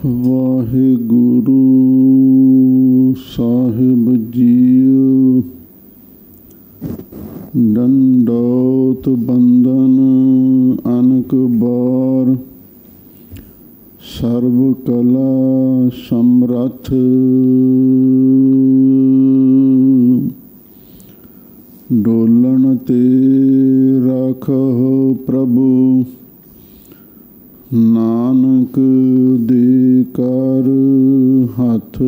ਵਾਹਿਗੁਰੂ ਸਾਹਿਬ JIO. ਡੰਡੋਤ ਬੰਦਨ ਅਨਕ ਬਾਰ, ਸਰਬ ਕਲਾ ਸਮਰੱਥ। ਡੋਲਣ ਤੇ ਰਾਖਹੁ ਪ੍ਰਭੂ, ਨਾਨਕ ਦੇ ਕਰ ਹੱਥ।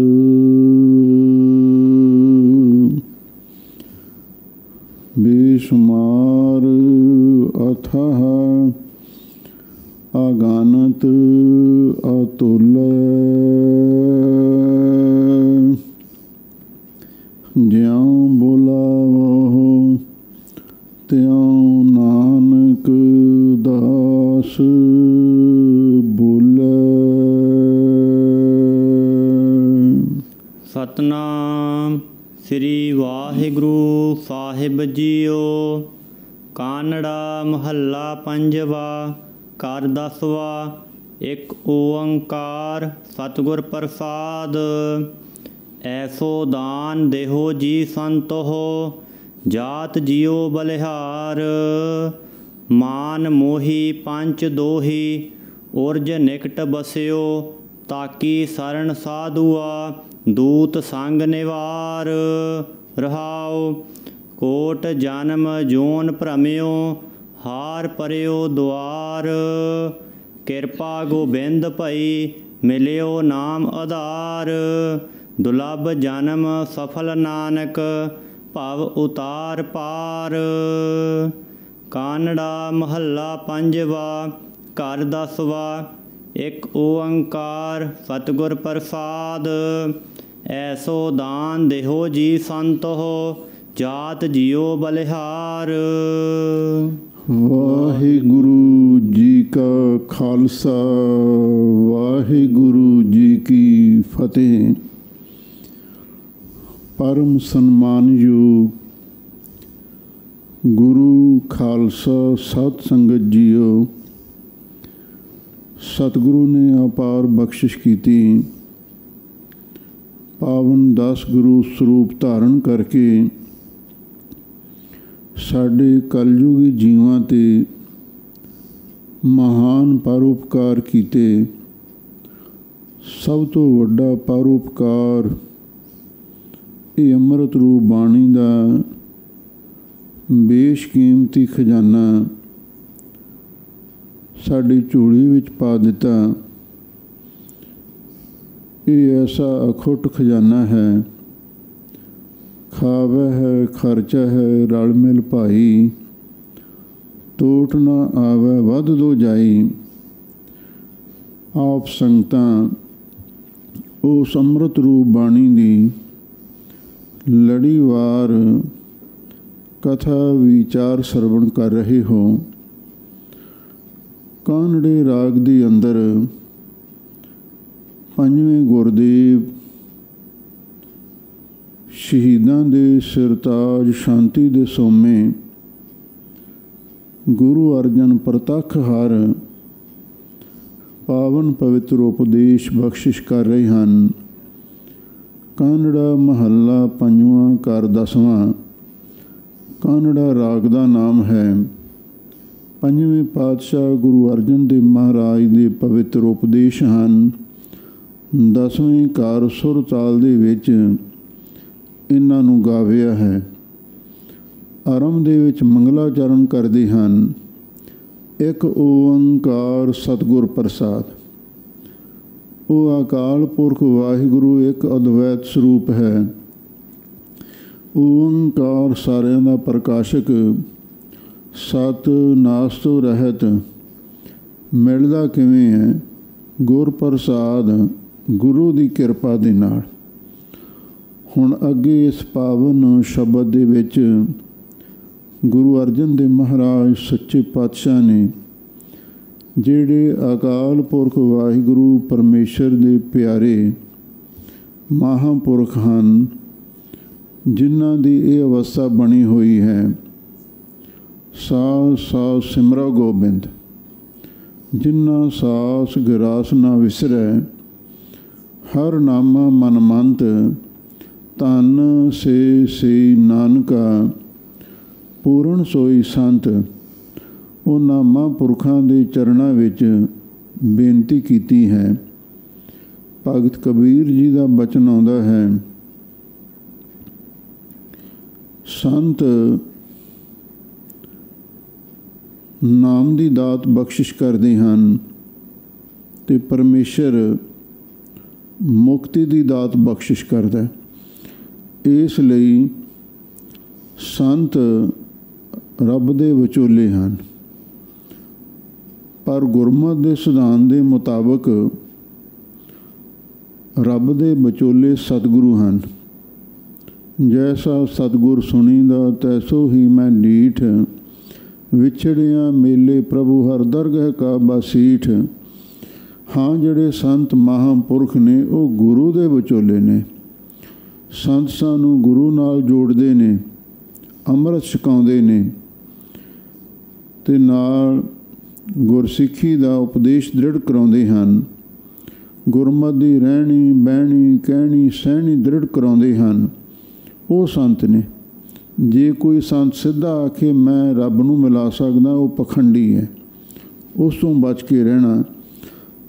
ਬੇਸ਼ੁਮਾਰ ਅਥਾਹ ਅਗਾਨਤ ਅਤੁਲ, ਜਿਉ ਬੁਲਾਵਹੁ ਤਿਉ ਨਾਨਕ ਦਾਸ ਬੋਲੇ। ਸਤਨਾਮ ਸ੍ਰੀ ਵਾਹਿਗੁਰੂ ਸਾਹਿਬ ਜੀਓ। ਕਾਨੜਾ ਮਹੱਲਾ ਪੰਜਵਾ, ਘਰ ਦਸਵਾ। ਇੱਕ ਓੰਕਾਰ ਸਤਿਗੁਰ ਪ੍ਰਸਾਦ। ਐਸੋ ਦਾਨ ਦੇਹੋ ਜੀ ਸੰਤੋ, ਜਾਤ ਜੀਓ ਬਲਿਹਾਰ। ਮਾਨ ਮੋਹੀ ਪੰਚ ਦੋਹੀ, ਉਰਜ ਨਿਕਟ ਬਸਿਓ। ਤਾਕੀ ਸਰਣ ਸਾਧੂਆ, ਦੂਤ ਸੰਗ ਨਿਵਾਰ। ਰਹਾਉ ਕੋਟ ਜਨਮ ਜੋਨ ਭ੍ਰਮਿਓ, ਹਾਰ ਪਰਿਓ ਦੁਆਰ। ਕਿਰਪਾ ਗੋਬਿੰਦ ਭਈ, ਮਿਲਿਓ ਨਾਮ ਆਧਾਰ। ਦੁਲਭ ਜਨਮ ਸਫਲ ਨਾਨਕ, ਭਵ ਉਤਾਰ ਪਾਰ। ਕਾਨੜਾ ਮਹੱਲਾ ਪੰਜਵਾ, ਘਰ ਦਸਵਾ। ਇੱਕ ਓੰਕਾਰ ਸਤਿਗੁਰ ਪ੍ਰਸਾਦ। ਐਸੋ ਦਾਨ ਦੇਹੋ ਜੀ ਸੰਤੋ, ਜਾਤ ਜੀਓ ਬਲਿਹਾਰ। ਵਾਹਿਗੁਰੂ ਜੀ ਕਾ ਖਾਲਸਾ, ਵਾਹਿਗੁਰੂ ਜੀ ਕੀ ਫਤਿਹ। ਪਰਮ ਸਨਮਾਨਯੋਗ ਗੁਰੂ ਖਾਲਸਾ ਸਤ ਸੰਗਤ ਜੀਓ, ਸਤਿਗੁਰੂ ਨੇ ਅਪਾਰ ਬਖਸ਼ਿਸ਼ ਕੀਤੀ। ਪਾਵਨ 10 ਗੁਰੂ ਸਰੂਪ ਧਾਰਨ ਕਰਕੇ ਸਾਡੇ ਕਲਯੁਗੀ ਜੀਵਾਂ 'ਤੇ ਮਹਾਨ ਪਰਉਪਕਾਰ ਕੀਤੇ। ਸਭ ਤੋਂ ਵੱਡਾ ਪਰਉਪਕਾਰ ਇਹ ਅੰਮ੍ਰਿਤ ਰੂਪ ਬਾਣੀ ਦਾ ਬੇਸ਼ਕੀਮਤੀ ਖਜ਼ਾਨਾ ਸਾਡੀ ਝੋਲੀ ਵਿੱਚ ਪਾ ਦਿੱਤਾ। ਇਹ ਐਸਾ ਅਖੁੱਟ ਖਜ਼ਾਨਾ ਹੈ, ਖਾਵੈ ਹੈ ਖਰਚਾ ਹੈ ਰਲ ਮਿਲ ਭਾਈ। ਟੋਟ ਨਾ ਆਵੈ ਵੱਧ ਦੋ ਜਾਈ। ਆਪ ਸੰਗਤਾਂ ਉਸ ਅੰਮ੍ਰਿਤ ਰੂਪ ਬਾਣੀ ਦੀ ਲੜੀਵਾਰ ਕਥਾ ਵਿਚਾਰ ਸਰਵਣ ਕਰ ਰਹੇ ਹੋ। ਕਾਨੜੇ ਰਾਗ ਦੇ ਅੰਦਰ ਪੰਜਵੇਂ ਗੁਰਦੇਵ ਸ਼ਹੀਦਾਂ ਦੇ ਸਿਰਤਾਜ ਸ਼ਾਂਤੀ ਦੇ ਸੋਮੇ ਗੁਰੂ ਅਰਜਨ ਪ੍ਰਤੱਖ ਹਰ ਪਾਵਨ ਪਵਿੱਤਰ ਉਪਦੇਸ਼ ਬਖਸ਼ਿਸ਼ ਕਰ ਰਹੇ ਹਨ। ਕਾਨੜਾ ਮਹੱਲਾ ਪੰਜਵਾਂ, ਘਰ ਦਸਵਾਂ। ਕਾਨੜਾ ਰਾਗ ਦਾ ਨਾਮ ਹੈ। ਪੰਜਵੇਂ ਪਾਤਸ਼ਾਹ ਗੁਰੂ ਅਰਜਨ ਦੇਵ ਮਹਾਰਾਜ ਦੇ ਪਵਿੱਤਰ ਉਪਦੇਸ਼ ਹਨ। 10ਵੇਂ ਘਰ ਸੁਰ ਤਾਲ ਦੇ ਵਿੱਚ ਇਹਨਾਂ ਨੂੰ ਗਾਵਿਆ ਹੈ। ਆਰੰਭ ਦੇ ਵਿੱਚ ਮੰਗਲਾਚਰਨ ਕਰਦੇ ਹਨ। ਇੱਕ ਓੰਕਾਰ ਸਤਿਗੁਰ ਪ੍ਰਸਾਦ। ਉਹ ਅਕਾਲ ਪੁਰਖ ਵਾਹਿਗੁਰੂ ਇੱਕ ਅਦਵੈਤ ਸਰੂਪ ਹੈ। ਓੰਕਾਰ ਸਾਰਿਆਂ ਦਾ ਪ੍ਰਕਾਸ਼ਕ, ਸਤ ਨਾਸ ਤੋਂ ਰਹਿਤ। ਮਿਲਦਾ ਕਿਵੇਂ ਹੈ? ਗੁਰ ਪ੍ਰਸਾਦ, ਗੁਰੂ ਦੀ ਕਿਰਪਾ ਦੇ ਨਾਲ। ਹੁਣ ਅੱਗੇ ਇਸ ਪਾਵਨ ਸ਼ਬਦ ਦੇ ਵਿੱਚ ਗੁਰੂ ਅਰਜਨ ਦੇਵ ਮਹਾਰਾਜ ਸੱਚੇ ਪਾਤਸ਼ਾਹ ਨੇ, ਜਿਹੜੇ ਅਕਾਲ ਪੁਰਖ ਵਾਹਿਗੁਰੂ ਪਰਮੇਸ਼ਰ ਦੇ ਪਿਆਰੇ ਮਹਾਂਪੁਰਖ ਹਨ, ਜਿਨ੍ਹਾਂ ਦੀ ਇਹ ਅਵਸਥਾ ਬਣੀ ਹੋਈ ਹੈ, ਸਾਸ ਸਾਸ ਸਿਮਰੋ ਗੋਬਿੰਦ। ਜਿਨ੍ਹਾਂ ਸਾਸ ਗਿਰਾਸ ਨਾ ਵਿਸਰੈ, ਹਰ ਨਾਮਾ ਮਨਮੰਤ, ਧਨ ਸੇ ਨਾਨਕਾ, ਪੂਰਨ ਸੋਈ ਸੰਤ। ਉਹ ਨਾਮਾ ਪੁਰਖਾਂ ਦੇ ਚਰਨਾਂ ਵਿੱਚ ਬੇਨਤੀ ਕੀਤੀ ਹੈ। ਭਗਤ ਕਬੀਰ ਜੀ ਦਾ ਬਚਨ ਆਉਂਦਾ ਹੈ, ਸੰਤ ਨਾਮ ਦੀ ਦਾਤ ਬਖਸ਼ਿਸ਼ ਕਰਦੇ ਹਨ ਅਤੇ ਪਰਮੇਸ਼ਰ ਮੁਕਤੀ ਦੀ ਦਾਤ ਬਖਸ਼ਿਸ਼ ਕਰਦਾ। ਇਸ ਲਈ ਸੰਤ ਰੱਬ ਦੇ ਵਿਚੋਲੇ ਹਨ, ਪਰ ਗੁਰਮਤਿ ਦੇ ਸਿਧਾਂਤ ਦੇ ਮੁਤਾਬਕ ਰੱਬ ਦੇ ਵਿਚੋਲੇ ਸਤਿਗੁਰੂ ਹਨ। ਜੈਸਾ ਸਤਿਗੁਰ ਸੁਣੀਦਾ ਤੈਸੋ ਹੀ ਮੈਂ ਡੀਠ, ਵਿਛੜਿਆ ਮੇਲੇ ਪ੍ਰਭੂ ਹਰ ਦਰਗਹਿ ਕਾ ਬਾਸੀਠ। ਹਾਂ, ਜਿਹੜੇ ਸੰਤ ਮਹਾਂਪੁਰਖ ਨੇ ਉਹ ਗੁਰੂ ਦੇ ਵਿਚੋਲੇ ਨੇ। ਸੰਤ ਸਾਨੂੰ ਗੁਰੂ ਨਾਲ ਜੋੜਦੇ ਨੇ, ਅੰਮ੍ਰਿਤ ਛਕਾਉਂਦੇ ਨੇ ਅਤੇ ਨਾਲ ਗੁਰਸਿੱਖੀ ਦਾ ਉਪਦੇਸ਼ ਦ੍ਰਿੜ ਕਰਾਉਂਦੇ ਹਨ। ਗੁਰਮਤਿ ਦੀ ਰਹਿਣੀ ਬਹਿਣੀ ਕਹਿਣੀ ਸਹਿਣੀ ਦ੍ਰਿੜ ਕਰਾਉਂਦੇ ਹਨ। ਉਹ ਸੰਤ ਨੇ। ਜੇ ਕੋਈ ਸੰਤ ਸਿੱਧਾ ਆਖੇ ਮੈਂ ਰੱਬ ਨੂੰ ਮਿਲਾ ਸਕਦਾ, ਉਹ ਪਖੰਡੀ ਹੈ। ਉਸ ਤੋਂ ਬਚ ਕੇ ਰਹਿਣਾ।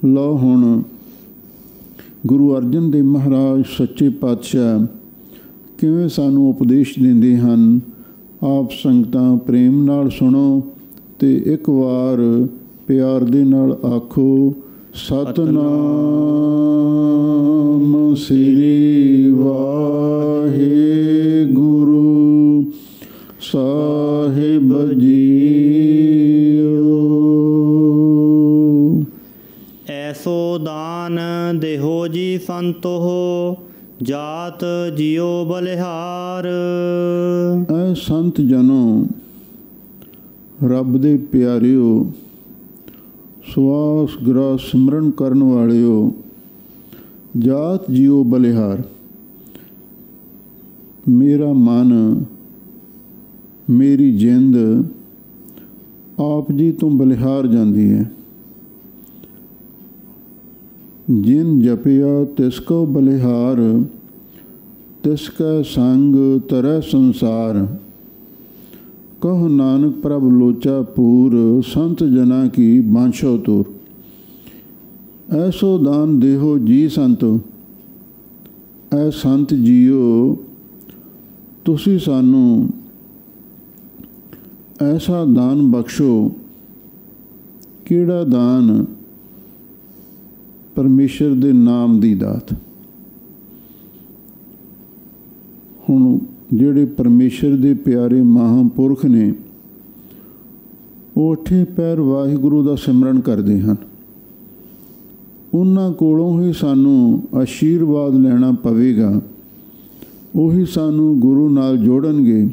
ਲਓ ਹੁਣ ਗੁਰੂ ਅਰਜਨ ਦੇਵ ਮਹਾਰਾਜ ਸੱਚੇ ਪਾਤਸ਼ਾਹ ਕਿਵੇਂ ਸਾਨੂੰ ਉਪਦੇਸ਼ ਦਿੰਦੇ ਹਨ। ਆਪ ਸੰਗਤਾਂ ਪ੍ਰੇਮ ਨਾਲ ਸੁਣੋ ਅਤੇ ਇੱਕ ਵਾਰ ਪਿਆਰ ਦੇ ਨਾਲ ਆਖੋ, ਸਤਿਨਾਮ ਸ੍ਰੀ ਵਾਹਿਗੁਰੂ ਸਾਹਿਬ ਜੀਓ। ਐਸੋ ਦਾਨ ਦੇਹੋ ਜੀ ਸੰਤੋ, ਜਾਤ ਜਿਉ ਬਲਿਹਾਰ। ਐ ਸੰਤ ਜਨੋ, ਰੱਬ ਦੇ ਪਿਆਰਿਓ, ਸਵਾਸ ਗ੍ਰਾਸ ਸਿਮਰਨ ਕਰਨ ਵਾਲਿਓ, ਜਾਤ ਜਿਉ ਬਲਿਹਾਰ। ਮੇਰਾ ਮਨ ਮੇਰੀ ਜਿੰਦ ਆਪ ਜੀ ਤੋਂ ਬਲਿਹਾਰ ਜਾਂਦੀ ਹੈ। ਜਿਨ ਜਪਿਆ ਤਿਸ ਕੋ ਬਲਿਹਾਰ, ਤਿਸ ਕੈ ਸੰਗ ਤਰੈ ਸੰਸਾਰ। ਕਹੁ ਨਾਨਕ ਪ੍ਰਭ ਲੋਚਾ ਪੂਰ, ਸੰਤ ਜਨਾ ਕੀ ਬਾਂਛੋ ਤੂਰ। ਐਸੋ ਦਾਨ ਦੇਹੋ ਜੀ ਸੰਤੋ। ਐ ਸੰਤ ਜੀਓ, ਤੁਸੀਂ ਸਾਨੂੰ ਐਸਾ ਦਾਨ ਬਖਸ਼ੋ। ਕਿਹੜਾ ਦਾਨ? ਪਰਮੇਸ਼ਰ ਦੇ ਨਾਮ ਦੀ ਦਾਤ। ਹੁਣ ਜਿਹੜੇ ਪਰਮੇਸ਼ਰ ਦੇ ਪਿਆਰੇ ਮਹਾਂਪੁਰਖ ਨੇ, ਉਹ ਉੱਠੇ ਪੈਰ ਵਾਹਿਗੁਰੂ ਦਾ ਸਿਮਰਨ ਕਰਦੇ ਹਨ। ਉਹਨਾਂ ਕੋਲੋਂ ਹੀ ਸਾਨੂੰ ਆਸ਼ੀਰਵਾਦ ਲੈਣਾ ਪਵੇਗਾ। ਉਹੀ ਸਾਨੂੰ ਗੁਰੂ ਨਾਲ ਜੋੜਨਗੇ।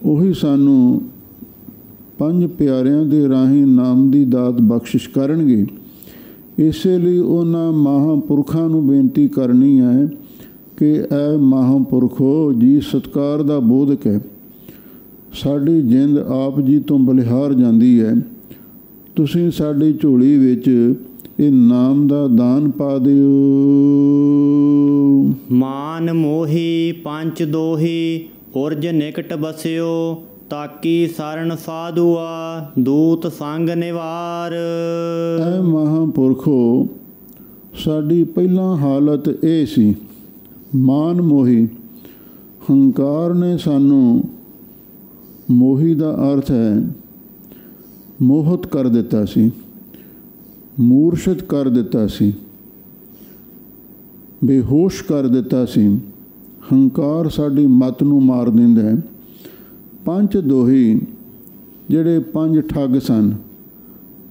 ਉਹੀ ਸਾਨੂੰ ਪੰਜ ਪਿਆਰਿਆਂ ਦੇ ਰਾਹੀਂ ਨਾਮ ਦੀ ਦਾਤ ਬਖਸ਼ਿਸ਼ ਕਰਨਗੇ। ਇਸੇ ਲਈ ਉਹਨਾਂ ਮਹਾਂਪੁਰਖਾਂ ਨੂੰ ਬੇਨਤੀ ਕਰਨੀ ਹੈ ਕਿ ਐ ਮਹਾਂਪੁਰਖੋ ਜੀ, ਸਤਿਕਾਰ ਦਾ ਬੋਧਕ ਹੈ। ਸਾਡੀ ਜਿੰਦ ਆਪ ਜੀ ਤੋਂ ਬਲਿਹਾਰ ਜਾਂਦੀ ਹੈ। ਤੁਸੀਂ ਸਾਡੀ ਝੋਲੀ ਵਿੱਚ ਇਹ ਨਾਮ ਦਾ ਦਾਨ ਪਾ ਦਿਓ। ਮਾਨ ਮੋਹੀ ਪੰਚ ਦੋਹੀ, ਉਰਜ ਨਿਕਟ ਬਸਿਓ। ਤਾਕੀ ਸਰਣ ਸਾਧੂਆ, ਦੂਤ ਸੰਗ ਨਿਵਾਰ। ਐ ਮਹਾਂਪੁਰਖੋ, ਸਾਡੀ ਪਹਿਲਾਂ ਹਾਲਤ ਇਹ ਸੀ। ਮਾਨ ਮੋਹੀ, ਹੰਕਾਰ ਨੇ ਸਾਨੂੰ, ਮੋਹੀ ਦਾ ਅਰਥ ਹੈ ਮੋਹਿਤ ਕਰ ਦਿੱਤਾ ਸੀ, ਮੂਰਛਿਤ ਕਰ ਦਿੱਤਾ ਸੀ, ਬੇਹੋਸ਼ ਕਰ ਦਿੱਤਾ ਸੀ। ਹੰਕਾਰ ਸਾਡੀ ਮੱਤ ਨੂੰ ਮਾਰ ਦਿੰਦਾ ਹੈ। ਪੰਜ ਦੋਹੀ, ਜਿਹੜੇ ਪੰਜ ਠੱਗ ਸਨ,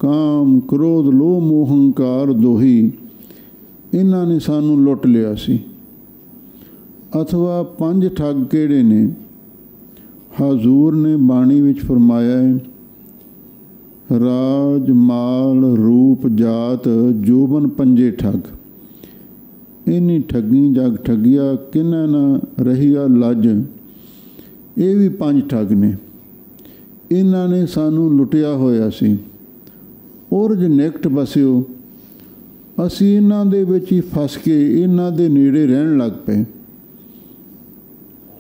ਕਾਮ ਕ੍ਰੋਧ ਲੋਭ ਮੋਹ ਹੰਕਾਰ ਦੋਹੀ, ਇਹਨਾਂ ਨੇ ਸਾਨੂੰ ਲੁੱਟ ਲਿਆ ਸੀ। ਅਥਵਾ ਪੰਜ ਠੱਗ ਕਿਹੜੇ ਨੇ? ਹਜ਼ੂਰ ਨੇ ਬਾਣੀ ਵਿੱਚ ਫਰਮਾਇਆ ਹੈ, ਰਾਜ ਮਾਲ ਰੂਪ ਜਾਤ ਜੋਬਨ ਪੰਜੇ ਠੱਗ। ਇੰਨੀ ਠੱਗੀ ਜਗ ਠੱਗਿਆ, ਕਿਨਾਂ ਨਾ ਰਹੀਆ ਲੱਜ। ਇਹ ਵੀ ਪੰਜ ਠੱਗ ਨੇ। ਇਹਨਾਂ ਨੇ ਸਾਨੂੰ ਲੁੱਟਿਆ ਹੋਇਆ ਸੀ। ਉਰਜ ਨਿਕਟ ਬਸਿਓ, ਅਸੀਂ ਇਹਨਾਂ ਦੇ ਵਿੱਚ ਹੀ ਫਸ ਕੇ ਇਹਨਾਂ ਦੇ ਨੇੜੇ ਰਹਿਣ ਲੱਗ ਪਏ।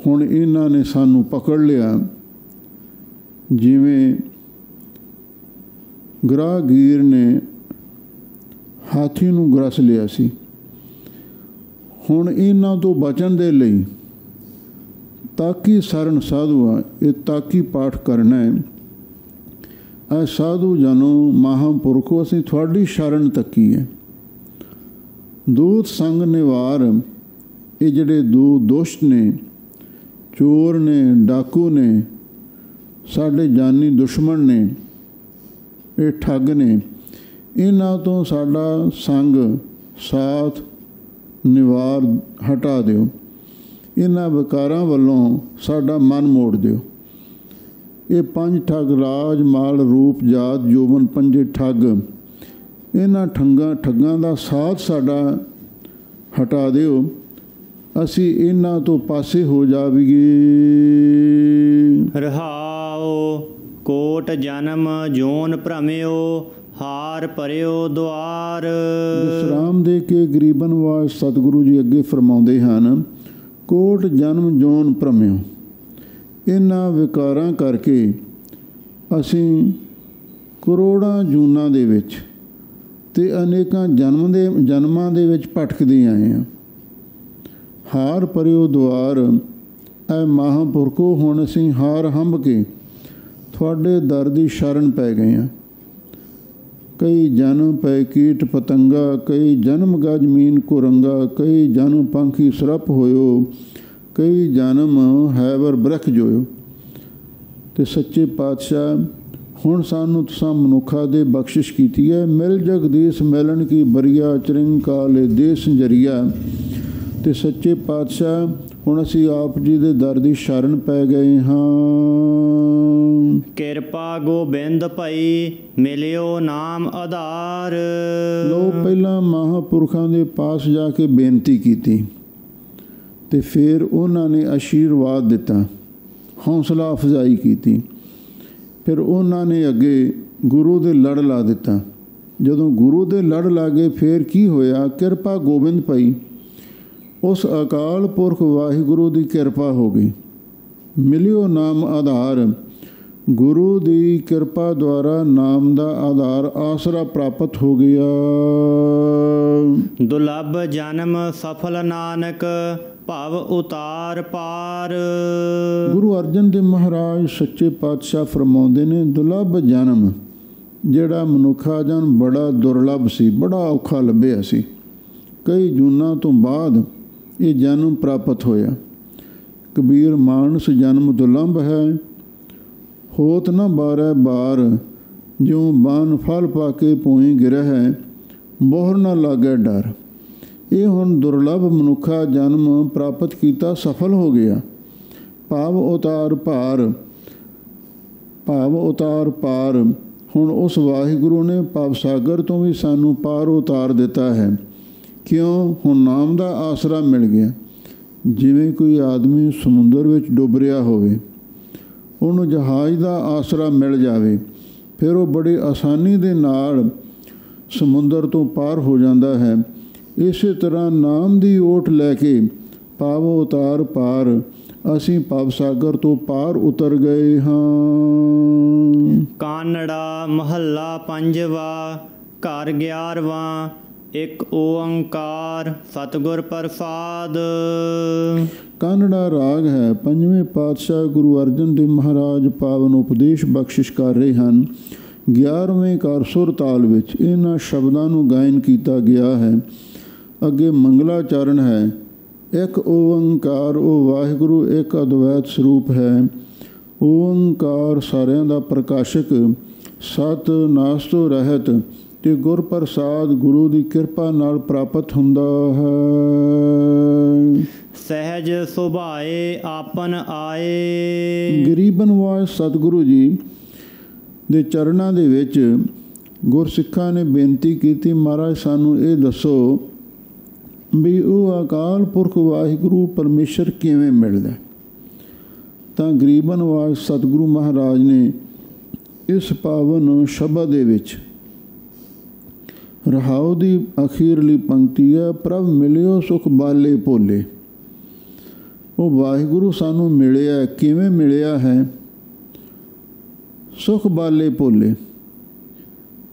ਹੁਣ ਇਹਨਾਂ ਨੇ ਸਾਨੂੰ ਪਕੜ ਲਿਆ, ਜਿਵੇਂ ਗਰਾਗੀਰ ਨੇ ਹਾਥੀ ਨੂੰ ਗਰਸ ਲਿਆ ਸੀ। ਹੁਣ ਇਹਨਾਂ ਤੋਂ ਬਚਣ ਦੇ ਲਈ ਤਾਕੀ ਸਰਨ ਸਾਧੂਆ, ਇਹ ਤਾਕੀ ਪਾਠ ਕਰਨਾ ਹੈ। ਐ ਸਾਧੂ ਜਨੋ ਮਹਾਂਪੁਰਖੋ, ਅਸੀਂ ਤੁਹਾਡੀ ਸ਼ਰਨ ਤੱਕੀ ਹੈ। ਦੂਤ ਸੰਗ ਨਿਵਾਰ, ਇਹ ਜਿਹੜੇ ਦੋ ਦੁਸ਼ਟ ਨੇ, ਚੋਰ ਨੇ, ਡਾਕੂ ਨੇ, ਸਾਡੇ ਜਾਨੀ ਦੁਸ਼ਮਣ ਨੇ, ਇਹ ਠੱਗ ਨੇ, ਇਹਨਾਂ ਤੋਂ ਸਾਡਾ ਸੰਗ ਸਾਥ ਨਿਵਾਰ ਹਟਾ ਦਿਓ। ਇਹਨਾਂ ਵਿਕਾਰਾਂ ਵੱਲੋਂ ਸਾਡਾ ਮਨ ਮੋੜ ਦਿਓ। ਇਹ ਪੰਜ ਠੱਗ, ਰਾਜ ਮਾਲ ਰੂਪ ਜਾਤ ਜੋਬਨ, ਪੰਜੇ ਠੱਗ, ਇਹਨਾਂ ਠੱਗਾਂ ਦਾ ਸਾਥ ਸਾਡਾ ਹਟਾ ਦਿਓ। ਅਸੀਂ ਇਹਨਾਂ ਤੋਂ ਪਾਸੇ ਹੋ ਜਾਵੀਏ। ਰਹਾਉ ਕੋਟ ਜਨਮ ਜੋਨ ਭ੍ਰਮਿਓ, ਹਾਰ ਭਰਿਓ ਦੁਆਰ। ਵਿਸਰਾਮ ਦੇ ਕੇ ਗਰੀਬਨ ਵਾਜ ਸਤਿਗੁਰੂ ਜੀ ਅੱਗੇ ਫਰਮਾਉਂਦੇ ਹਨ, ਕੋਟ ਜਨਮ ਜੋਨ ਭ੍ਰਮਿਓ, ਇਹਨਾਂ ਵਿਕਾਰਾਂ ਕਰਕੇ ਅਸੀਂ ਕਰੋੜਾਂ ਜੂਨਾਂ ਦੇ ਵਿੱਚ ਤੇ ਅਨੇਕਾਂ ਜਨਮਾਂ ਦੇ ਵਿੱਚ ਭਟਕਦੇ ਆਏ ਹਾਂ। ਹਾਰ ਭਰਿਓ ਦੁਆਰ, ਐ ਮਹਾਂਪੁਰਖੋ, ਹੁਣ ਅਸੀਂ ਹਾਰ ਹੰਭ ਕੇ ਤੁਹਾਡੇ ਦਰ ਦੀ ਸ਼ਰਨ ਪੈ ਗਏ ਹਾਂ। ਕਈ ਜਨਮ ਪੈ ਕੀਟ ਪਤੰਗਾ, ਕਈ ਜਨਮ ਗਜ ਮੀਨ ਕੁਰੰਗਾ, ਕਈ ਜਨਮ ਪੰਖੀ ਸਰਪ ਹੋਇਓ, ਕਈ ਜਨਮ ਹੈਵਰ ਬ੍ਰਖ ਜੋਇਓ। ਤੇ ਸੱਚੇ ਪਾਤਸ਼ਾਹ, ਹੁਣ ਸਾਨੂੰ ਤੁਸਾਂ ਮਨੁੱਖਾਂ ਦੇ ਬਖਸ਼ਿਸ਼ ਕੀਤੀ ਹੈ। ਮਿਲ ਜਗਦੀਸ਼ ਮਿਲਣ ਕੀ ਬਰੀਆ, ਚਰਿੰਗ ਕਾਲੇ ਦੇਸ ਜਰੀਆ। ਤੇ ਸੱਚੇ ਪਾਤਸ਼ਾਹ, ਹੁਣ ਅਸੀਂ ਆਪ ਜੀ ਦੇ ਦਰ ਦੀ ਸ਼ਰਨ ਪੈ ਗਏ ਹਾਂ। ਕਿਰਪਾ ਗੋਬਿੰਦ ਭਈ, ਮਿਲਿਓ ਨਾਮ ਆਧਾਰ। ਲੋ ਪਹਿਲਾਂ ਮਹਾਂਪੁਰਖਾਂ ਦੇ ਪਾਸ ਜਾ ਕੇ ਬੇਨਤੀ ਕੀਤੀ, ਤੇ ਫਿਰ ਉਹਨਾਂ ਨੇ ਆਸ਼ੀਰਵਾਦ ਦਿੱਤਾ, ਹੌਸਲਾ ਅਫਜ਼ਾਈ ਕੀਤੀ। ਫਿਰ ਉਹਨਾਂ ਨੇ ਅੱਗੇ ਗੁਰੂ ਦੇ ਲੜ ਲਾ ਦਿੱਤਾ। ਜਦੋਂ ਗੁਰੂ ਦੇ ਲੜ ਲਾਗੇ, ਫਿਰ ਕੀ ਹੋਇਆ? ਕਿਰਪਾ ਗੋਬਿੰਦ ਭਈ, ਉਸ ਅਕਾਲ ਪੁਰਖ ਵਾਹਿਗੁਰੂ ਦੀ ਕਿਰਪਾ ਹੋ ਗਈ। ਮਿਲਿਓ ਨਾਮ ਆਧਾਰ, ਗੁਰੂ ਦੀ ਕਿਰਪਾ ਦੁਆਰਾ ਨਾਮ ਦਾ ਆਧਾਰ ਆਸਰਾ ਪ੍ਰਾਪਤ ਹੋ ਗਿਆ। ਦੁਲੱਭ ਜਨਮ ਸਫਲ ਨਾਨਕ, ਭਵ ਉਤਾਰ ਪਾਰ। ਗੁਰੂ ਅਰਜਨ ਦੇਵ ਮਹਾਰਾਜ ਸੱਚੇ ਪਾਤਸ਼ਾਹ ਫਰਮਾਉਂਦੇ ਨੇ, ਦੁਲੱਭ ਜਨਮ, ਜਿਹੜਾ ਮਨੁੱਖਾ ਜਨਮ ਬੜਾ ਦੁਰਲੱਭ ਸੀ, ਬੜਾ ਔਖਾ ਲੱਭਿਆ ਸੀ। ਕਈ ਜੂਨਾਂ ਤੋਂ ਬਾਅਦ ਇਹ ਜਨਮ ਪ੍ਰਾਪਤ ਹੋਇਆ। ਕਬੀਰ ਮਾਨਸ ਜਨਮ ਦੁਲੰਭ ਹੈ, ਹੋਤ ਨਾ ਬਾਰੈ ਬਾਰ, ਜਿਉ ਬਾਨ ਫਲ ਪਾ ਕੇ ਪੋਈ ਗਿਰਹਿ, ਬੋਹਰ ਨਾ ਲਾਗੈ ਡਰ। ਇਹ ਹੁਣ ਦੁਰਲੱਭ ਮਨੁੱਖਾ ਜਨਮ ਪ੍ਰਾਪਤ ਕੀਤਾ, ਸਫਲ ਹੋ ਗਿਆ। ਭਾਵ ਉਤਾਰ ਭਾਰ, ਭਾਵ ਉਤਾਰ ਪਾਰ। ਹੁਣ ਉਸ ਵਾਹਿਗੁਰੂ ਨੇ ਭਵ ਸਾਗਰ ਤੋਂ ਵੀ ਸਾਨੂੰ ਪਾਰ ਉਤਾਰ ਦਿੱਤਾ ਹੈ। ਕਿਉਂ? ਹੁਣ ਨਾਮ ਦਾ ਆਸਰਾ ਮਿਲ ਗਿਆ। ਜਿਵੇਂ ਕੋਈ ਆਦਮੀ ਸਮੁੰਦਰ ਵਿੱਚ ਡੁੱਬ ਰਿਹਾ ਹੋਵੇ, ਉਹਨੂੰ ਜਹਾਜ਼ ਦਾ ਆਸਰਾ ਮਿਲ ਜਾਵੇ, ਫਿਰ ਉਹ ਬੜੀ ਆਸਾਨੀ ਦੇ ਨਾਲ ਸਮੁੰਦਰ ਤੋਂ ਪਾਰ ਹੋ ਜਾਂਦਾ ਹੈ। ਇਸੇ ਤਰ੍ਹਾਂ ਨਾਮ ਦੀ ਓਟ ਲੈ ਕੇ ਭਾਵ ਉਤਾਰ ਪਾਰ, ਅਸੀਂ ਭਵ ਸਾਗਰ ਤੋਂ ਪਾਰ ਉਤਰ ਗਏ ਹਾਂ। ਕਾਨੜਾ ਮਹੱਲਾ ਪੰਜਵਾ, ਘਰ 11ਵਾਂ। ਇੱਕ ਓੰਕਾਰ ਸਤਿਗੁਰ ਪ੍ਰਸਾਦ। ਕਾਨੜਾ ਰਾਗ ਹੈ। ਪੰਜਵੇਂ ਪਾਤਸ਼ਾਹ ਗੁਰੂ ਅਰਜਨ ਦੇਵ ਮਹਾਰਾਜ ਪਾਵਨ ਉਪਦੇਸ਼ ਬਖਸ਼ਿਸ਼ ਕਰ ਰਹੇ ਹਨ। 11ਵੇਂ ਕਾਰ ਸੁਰ ਤਾਲ ਵਿੱਚ ਇਹਨਾਂ ਸ਼ਬਦਾਂ ਨੂੰ ਗਾਇਨ ਕੀਤਾ ਗਿਆ ਹੈ। ਅੱਗੇ ਮੰਗਲਾਚਰਨ ਹੈ। ਇੱਕ ਓੰਕਾਰ, ਉਹ ਵਾਹਿਗੁਰੂ ਇੱਕ ਅਦਵੈਤ ਸਰੂਪ ਹੈ। ਓੰਕਾਰ ਸਾਰਿਆਂ ਦਾ ਪ੍ਰਕਾਸ਼ਕ, ਸਤ ਨਾਸ ਤੋਂ ਰਹਿਤ ਤੇ ਗੁਰ ਪ੍ਰਸਾਦ ਗੁਰੂ ਦੀ ਕਿਰਪਾ ਨਾਲ ਪ੍ਰਾਪਤ ਹੁੰਦਾ ਹੈ। ਸਹਿਜ ਸੁਭਾਏ ਆਪਨ ਆਏ। ਗਰੀਬਨ ਵਾਜ ਸਤਿਗੁਰੂ ਜੀ ਦੇ ਚਰਨਾਂ ਦੇ ਵਿੱਚ ਗੁਰਸਿੱਖਾਂ ਨੇ ਬੇਨਤੀ ਕੀਤੀ, ਮਹਾਰਾਜ ਸਾਨੂੰ ਇਹ ਦੱਸੋ ਵੀ ਉਹ ਅਕਾਲ ਪੁਰਖ ਵਾਹਿਗੁਰੂ ਪਰਮੇਸ਼ਰ ਕਿਵੇਂ ਮਿਲਦਾ। ਤਾਂ ਗਰੀਬਨ ਵਾਜ ਸਤਿਗੁਰੂ ਮਹਾਰਾਜ ਨੇ ਇਸ ਪਾਵਨ ਸ਼ਬਦ ਦੇ ਵਿੱਚ ਰਹਾਉ ਦੀ ਅਖੀਰਲੀ ਪੰਕਤੀ ਹੈ, ਪ੍ਰਭ ਮਿਲਿਓ ਸੁਖ ਬਾਲੇ ਭੋਲੇ। ਉਹ ਵਾਹਿਗੁਰੂ ਸਾਨੂੰ ਮਿਲਿਆ, ਕਿਵੇਂ ਮਿਲਿਆ ਹੈ? ਸੁਖ ਬਾਲੇ ਭੋਲੇ,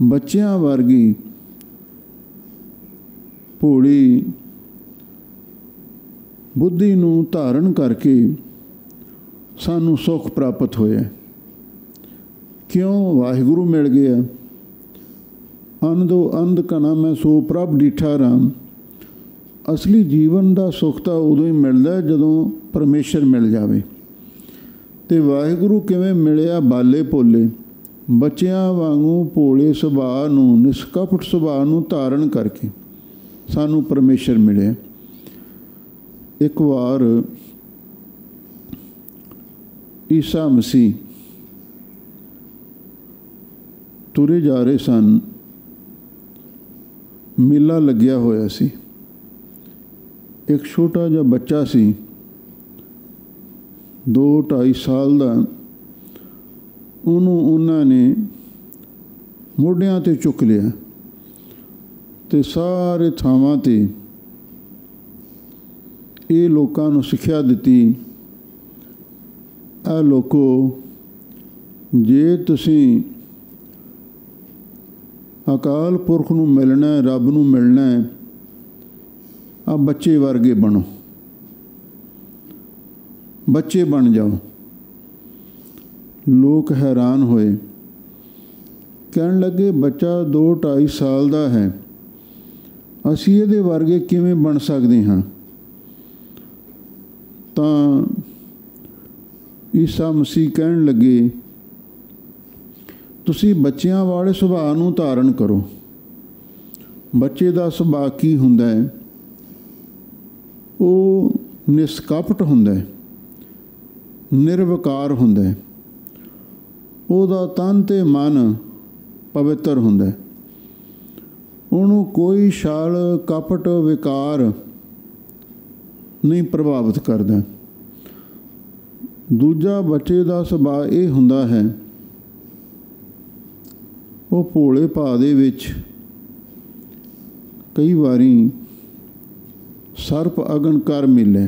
ਬੱਚਿਆਂ ਵਰਗੀ ਭੋਲੀ ਬੁੱਧੀ ਨੂੰ ਧਾਰਨ ਕਰਕੇ ਸਾਨੂੰ ਸੁੱਖ ਪ੍ਰਾਪਤ ਹੋਇਆ। ਕਿਉਂ? ਵਾਹਿਗੁਰੂ ਮਿਲ ਗਿਆ। ਅੰਧੋ ਅੰਧ ਕਣਾ ਮੈਂ ਸੋ ਪ੍ਰਭ ਡੀਠਾ ਰਾਮ। ਅਸਲੀ ਜੀਵਨ ਦਾ ਸੁੱਖ ਤਾਂ ਉਦੋਂ ਹੀ ਮਿਲਦਾ ਜਦੋਂ ਪਰਮੇਸ਼ਰ ਮਿਲ ਜਾਵੇ। ਅਤੇ ਵਾਹਿਗੁਰੂ ਕਿਵੇਂ ਮਿਲਿਆ? ਬਾਲੇ ਭੋਲੇ, ਬੱਚਿਆਂ ਵਾਂਗੂ ਭੋਲੇ ਸੁਭਾਅ ਨੂੰ, ਨਿਸ਼ਕਪਟ ਸੁਭਾਅ ਨੂੰ ਧਾਰਨ ਕਰਕੇ ਸਾਨੂੰ ਪਰਮੇਸ਼ਰ ਮਿਲਿਆ। ਇੱਕ ਵਾਰ ਈਸਾ ਮਸੀਹ ਤੁਰੇ ਜਾ ਰਹੇ ਸਨ, ਮੇਲਾ ਲੱਗਿਆ ਹੋਇਆ ਸੀ। ਇੱਕ ਛੋਟਾ ਜਿਹਾ ਬੱਚਾ ਸੀ, 2-2.5 ਸਾਲ ਦਾ। ਉਹਨੂੰ ਉਹਨਾਂ ਨੇ ਮੋਢਿਆਂ 'ਤੇ ਚੁੱਕ ਲਿਆ ਅਤੇ ਸਾਰੇ ਥਾਵਾਂ 'ਤੇ ਇਹ ਲੋਕਾਂ ਨੂੰ ਸਿੱਖਿਆ ਦਿੱਤੀ, ਇਹ ਲੋਕੋ, ਜੇ ਤੁਸੀਂ ਅਕਾਲ ਪੁਰਖ ਨੂੰ ਮਿਲਣਾ, ਰੱਬ ਨੂੰ ਮਿਲਣਾ, ਆ ਬੱਚੇ ਵਰਗੇ ਬਣੋ, ਬੱਚੇ ਬਣ ਜਾਓ। ਲੋਕ ਹੈਰਾਨ ਹੋਏ, ਕਹਿਣ ਲੱਗੇ ਬੱਚਾ 2-2.5 ਸਾਲ ਦਾ ਹੈ, ਅਸੀਂ ਇਹਦੇ ਵਰਗੇ ਕਿਵੇਂ ਬਣ ਸਕਦੇ ਹਾਂ? ਤਾਂ ਈਸਾ ਮਸੀਹ ਕਹਿਣ ਲੱਗੇ, ਤੁਸੀਂ ਬੱਚਿਆਂ ਵਾਲੇ ਸੁਭਾਅ ਨੂੰ ਧਾਰਨ ਕਰੋ। ਬੱਚੇ ਦਾ ਸੁਭਾਅ ਕੀ ਹੁੰਦਾ ਹੈ? ਉਹ ਨਿਸ਼ਕਪਟ ਹੁੰਦਾ ਹੈ, ਨਿਰਵਿਕਾਰ ਹੁੰਦਾ ਹੈ, ਉਹਦਾ ਤਨ ਅਤੇ ਮਨ ਪਵਿੱਤਰ ਹੁੰਦਾ ਹੈ, ਉਹਨੂੰ ਕੋਈ ਛਲ ਕਪਟ ਵਿਕਾਰ ਨਹੀਂ ਪ੍ਰਭਾਵਿਤ ਕਰਦਾ। ਦੂਜਾ ਬੱਚੇ ਦਾ ਸੁਭਾਅ ਇਹ ਹੁੰਦਾ ਹੈ, ਉਹ ਭੋਲੇ ਭਾਅ ਦੇ ਵਿੱਚ ਕਈ ਵਾਰੀ ਸਰਪ ਅਗਨ ਕਰ ਮਿਲੇ,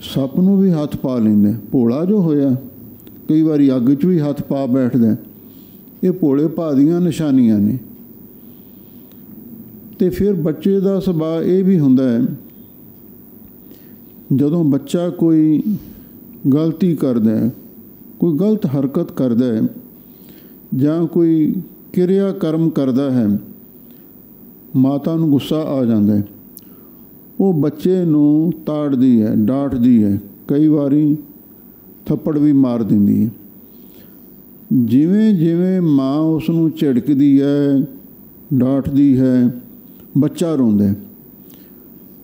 ਸੱਪ ਨੂੰ ਵੀ ਹੱਥ ਪਾ ਲੈਂਦਾ। ਭੋਲਾ ਜੋ ਹੋਇਆ ਕਈ ਵਾਰੀ ਅੱਗ 'ਚ ਵੀ ਹੱਥ ਪਾ ਬੈਠਦਾ। ਇਹ ਭੋਲੇ ਭਾਅ ਦੀਆਂ ਨਿਸ਼ਾਨੀਆਂ ਨੇ। ਅਤੇ ਫਿਰ ਬੱਚੇ ਦਾ ਸੁਭਾਅ ਇਹ ਵੀ ਹੁੰਦਾ ਹੈ, ਜਦੋਂ ਬੱਚਾ ਕੋਈ ਗਲਤੀ ਕਰਦਾ ਹੈ, ਕੋਈ ਗਲਤ ਹਰਕਤ ਕਰਦਾ ਹੈ ਜਾਂ ਕੋਈ ਕਿਰਿਆ ਕਰਮ ਕਰਦਾ ਹੈ, ਮਾਤਾ ਨੂੰ ਗੁੱਸਾ ਆ ਜਾਂਦਾ ਹੈ, ਉਹ ਬੱਚੇ ਨੂੰ ਤਾੜਦੀ ਹੈ, ਡਾਂਟਦੀ ਹੈ, ਕਈ ਵਾਰੀ ਥੱਪੜ ਵੀ ਮਾਰ ਦਿੰਦੀ ਹੈ। ਜਿਵੇਂ ਜਿਵੇਂ ਮਾਂ ਉਸ ਨੂੰ ਝਿੜਕਦੀ ਹੈ, ਡਾਂਟਦੀ ਹੈ, ਬੱਚਾ ਰੋਂਦਾ ਹੈ।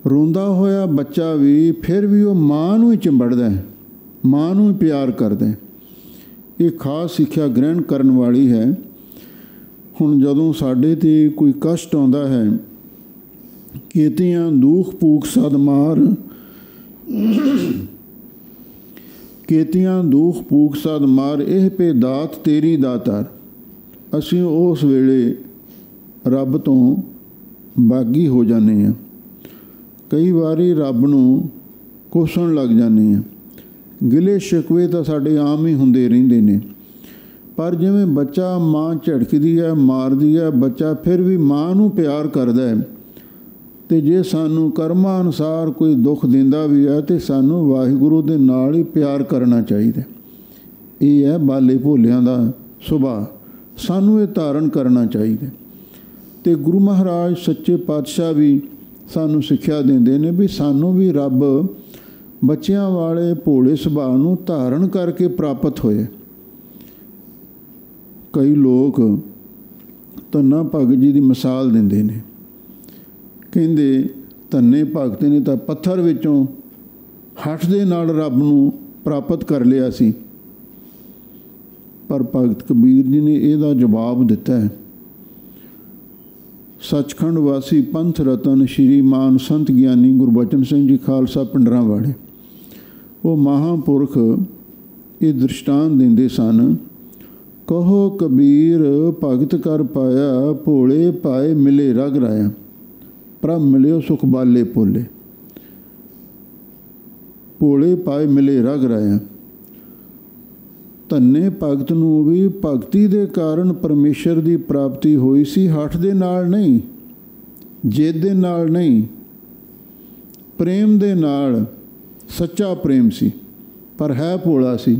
ਰੋਂਦਾ ਹੋਇਆ ਬੱਚਾ ਵੀ ਫਿਰ ਵੀ ਉਹ ਮਾਂ ਨੂੰ ਹੀ ਚਿੰਬੜਦਾ ਹੈ, ਮਾਂ ਨੂੰ ਹੀ ਪਿਆਰ ਕਰਦਾ ਹੈ। ਇਹ ਖਾਸ ਸਿੱਖਿਆ ਗ੍ਰਹਿਣ ਕਰਨ ਵਾਲੀ ਹੈ। ਹੁਣ ਜਦੋਂ ਸਾਡੇ 'ਤੇ ਕੋਈ ਕਸ਼ਟ ਆਉਂਦਾ ਹੈ, ਕੇਤੀਆਂ ਦੁਖ ਭੂਖ ਸਦ ਮਾਰ, ਕੇਤੀਆਂ ਦੁਖ ਭੂਖ ਸਦ ਮਾਰ, ਇਹ ਪੇ ਦਾਤ ਤੇਰੀ ਦਾਤਾਰ। ਅਸੀਂ ਉਸ ਵੇਲੇ ਰੱਬ ਤੋਂ ਬਾਗੀ ਹੋ ਜਾਂਦੇ ਹਾਂ। ਕਈ ਵਾਰੀ ਰੱਬ ਨੂੰ ਕੋਸਣ ਲੱਗ ਜਾਂਦੇ ਹਾਂ। ਗਿਲੇ ਸ਼ਿਕਵੇ ਤਾਂ ਸਾਡੇ ਆਮ ਹੀ ਹੁੰਦੇ ਰਹਿੰਦੇ ਨੇ। ਪਰ ਜਿਵੇਂ ਬੱਚਾ ਮਾਂ ਝੜਕਦੀ ਹੈ, ਮਾਰਦੀ ਹੈ, ਬੱਚਾ ਫਿਰ ਵੀ ਮਾਂ ਨੂੰ ਪਿਆਰ ਕਰਦਾ ਹੈ। ਅਤੇ ਜੇ ਸਾਨੂੰ ਕਰਮਾਂ ਅਨੁਸਾਰ ਕੋਈ ਦੁੱਖ ਦਿੰਦਾ ਵੀ ਹੈ ਤਾਂ ਸਾਨੂੰ ਵਾਹਿਗੁਰੂ ਦੇ ਨਾਲ ਹੀ ਪਿਆਰ ਕਰਨਾ ਚਾਹੀਦਾ। ਇਹ ਹੈ ਬਾਲੇ ਭੋਲਿਆਂ ਦਾ ਸੁਭਾਅ, ਸਾਨੂੰ ਇਹ ਧਾਰਨ ਕਰਨਾ ਚਾਹੀਦਾ। ਅਤੇ ਗੁਰੂ ਮਹਾਰਾਜ ਸੱਚੇ ਪਾਤਸ਼ਾਹ ਵੀ ਸਾਨੂੰ ਸਿੱਖਿਆ ਦਿੰਦੇ ਨੇ ਵੀ ਸਾਨੂੰ ਵੀ ਰੱਬ ਬੱਚਿਆਂ ਵਾਲੇ ਭੋਲੇ ਸੁਭਾਅ ਨੂੰ ਧਾਰਨ ਕਰਕੇ ਪ੍ਰਾਪਤ ਹੋਏ। ਕਈ ਲੋਕ ਧੰਨਾ ਭਗਤ ਜੀ ਦੀ ਮਿਸਾਲ ਦਿੰਦੇ ਨੇ, ਕਹਿੰਦੇ ਧੰਨੇ ਭਗਤ ਨੇ ਤਾਂ ਪੱਥਰ ਵਿੱਚੋਂ ਹੱਠ ਦੇ ਨਾਲ ਰੱਬ ਨੂੰ ਪ੍ਰਾਪਤ ਕਰ ਲਿਆ ਸੀ। ਪਰ ਭਗਤ ਕਬੀਰ ਜੀ ਨੇ ਇਹਦਾ ਜਵਾਬ ਦਿੱਤਾ ਹੈ। ਸੱਚਖੰਡ ਵਾਸੀ ਪੰਥ ਰਤਨ ਸ਼੍ਰੀਮਾਨ ਸੰਤ ਗਿਆਨੀ ਗੁਰਬਚਨ ਸਿੰਘ ਜੀ ਖਾਲਸਾ ਪਿੰਡਰਾਂ ਵਾਲੇ, ਉਹ ਮਹਾਂਪੁਰਖ ਇਹ ਦ੍ਰਿਸ਼ਟਾਂਤ ਦਿੰਦੇ ਸਨ। कहो कबीर भगत कर पाया, भोले पाए मिले रग राया, प्रभ मिलियो सुख बाले पोले। भोले पाए मिले रग राया। धन्ने भगत नूं भी भगती दे कारण परमेश्वर की प्राप्ति होई सी, हठ दे नाल नहीं, जिद दे नाल नहीं, प्रेम दे नाल। सच्चा प्रेम सी पर है भोला सी।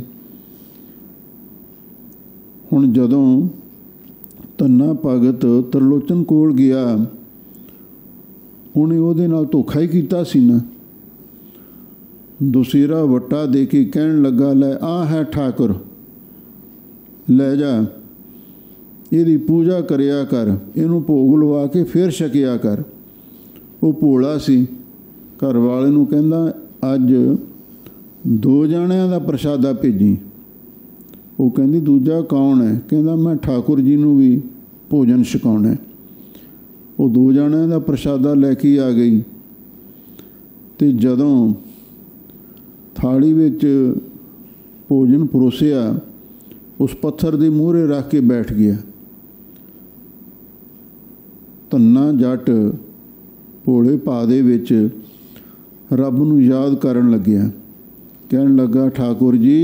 हुण जदों धन्ना भगत त्रिलोचन कोल गया, उन्हें उहदे नाल धोखा ही कीता सी ना। दुसेरा वट्टा दे के कहण लगा, लै आ है ठाकुर, लै जा, इहदी पूजा करिया कर, इहनूं भोग लवा के फिर छकिया कर। वो भोला सी। घर वाले नूं कहंदा, अज 2 जाणिਆਂ ਦਾ प्रसादा भेजी। वो कहंदी, दूजा कौन है? कहंदा, मैं ठाकुर जी नूं भी भोजन छकाउणा है। वो 2 जाणिਆਂ ਦਾ प्रसादा लैके आ गई ते जदों थाली विच भोजन परोसिया, उस पत्थर दे मूहरे रख के बैठ गया। धन्ना जट भोले पा दे विच रब नूं याद करन लग्या। कहण लगा, ठाकुर जी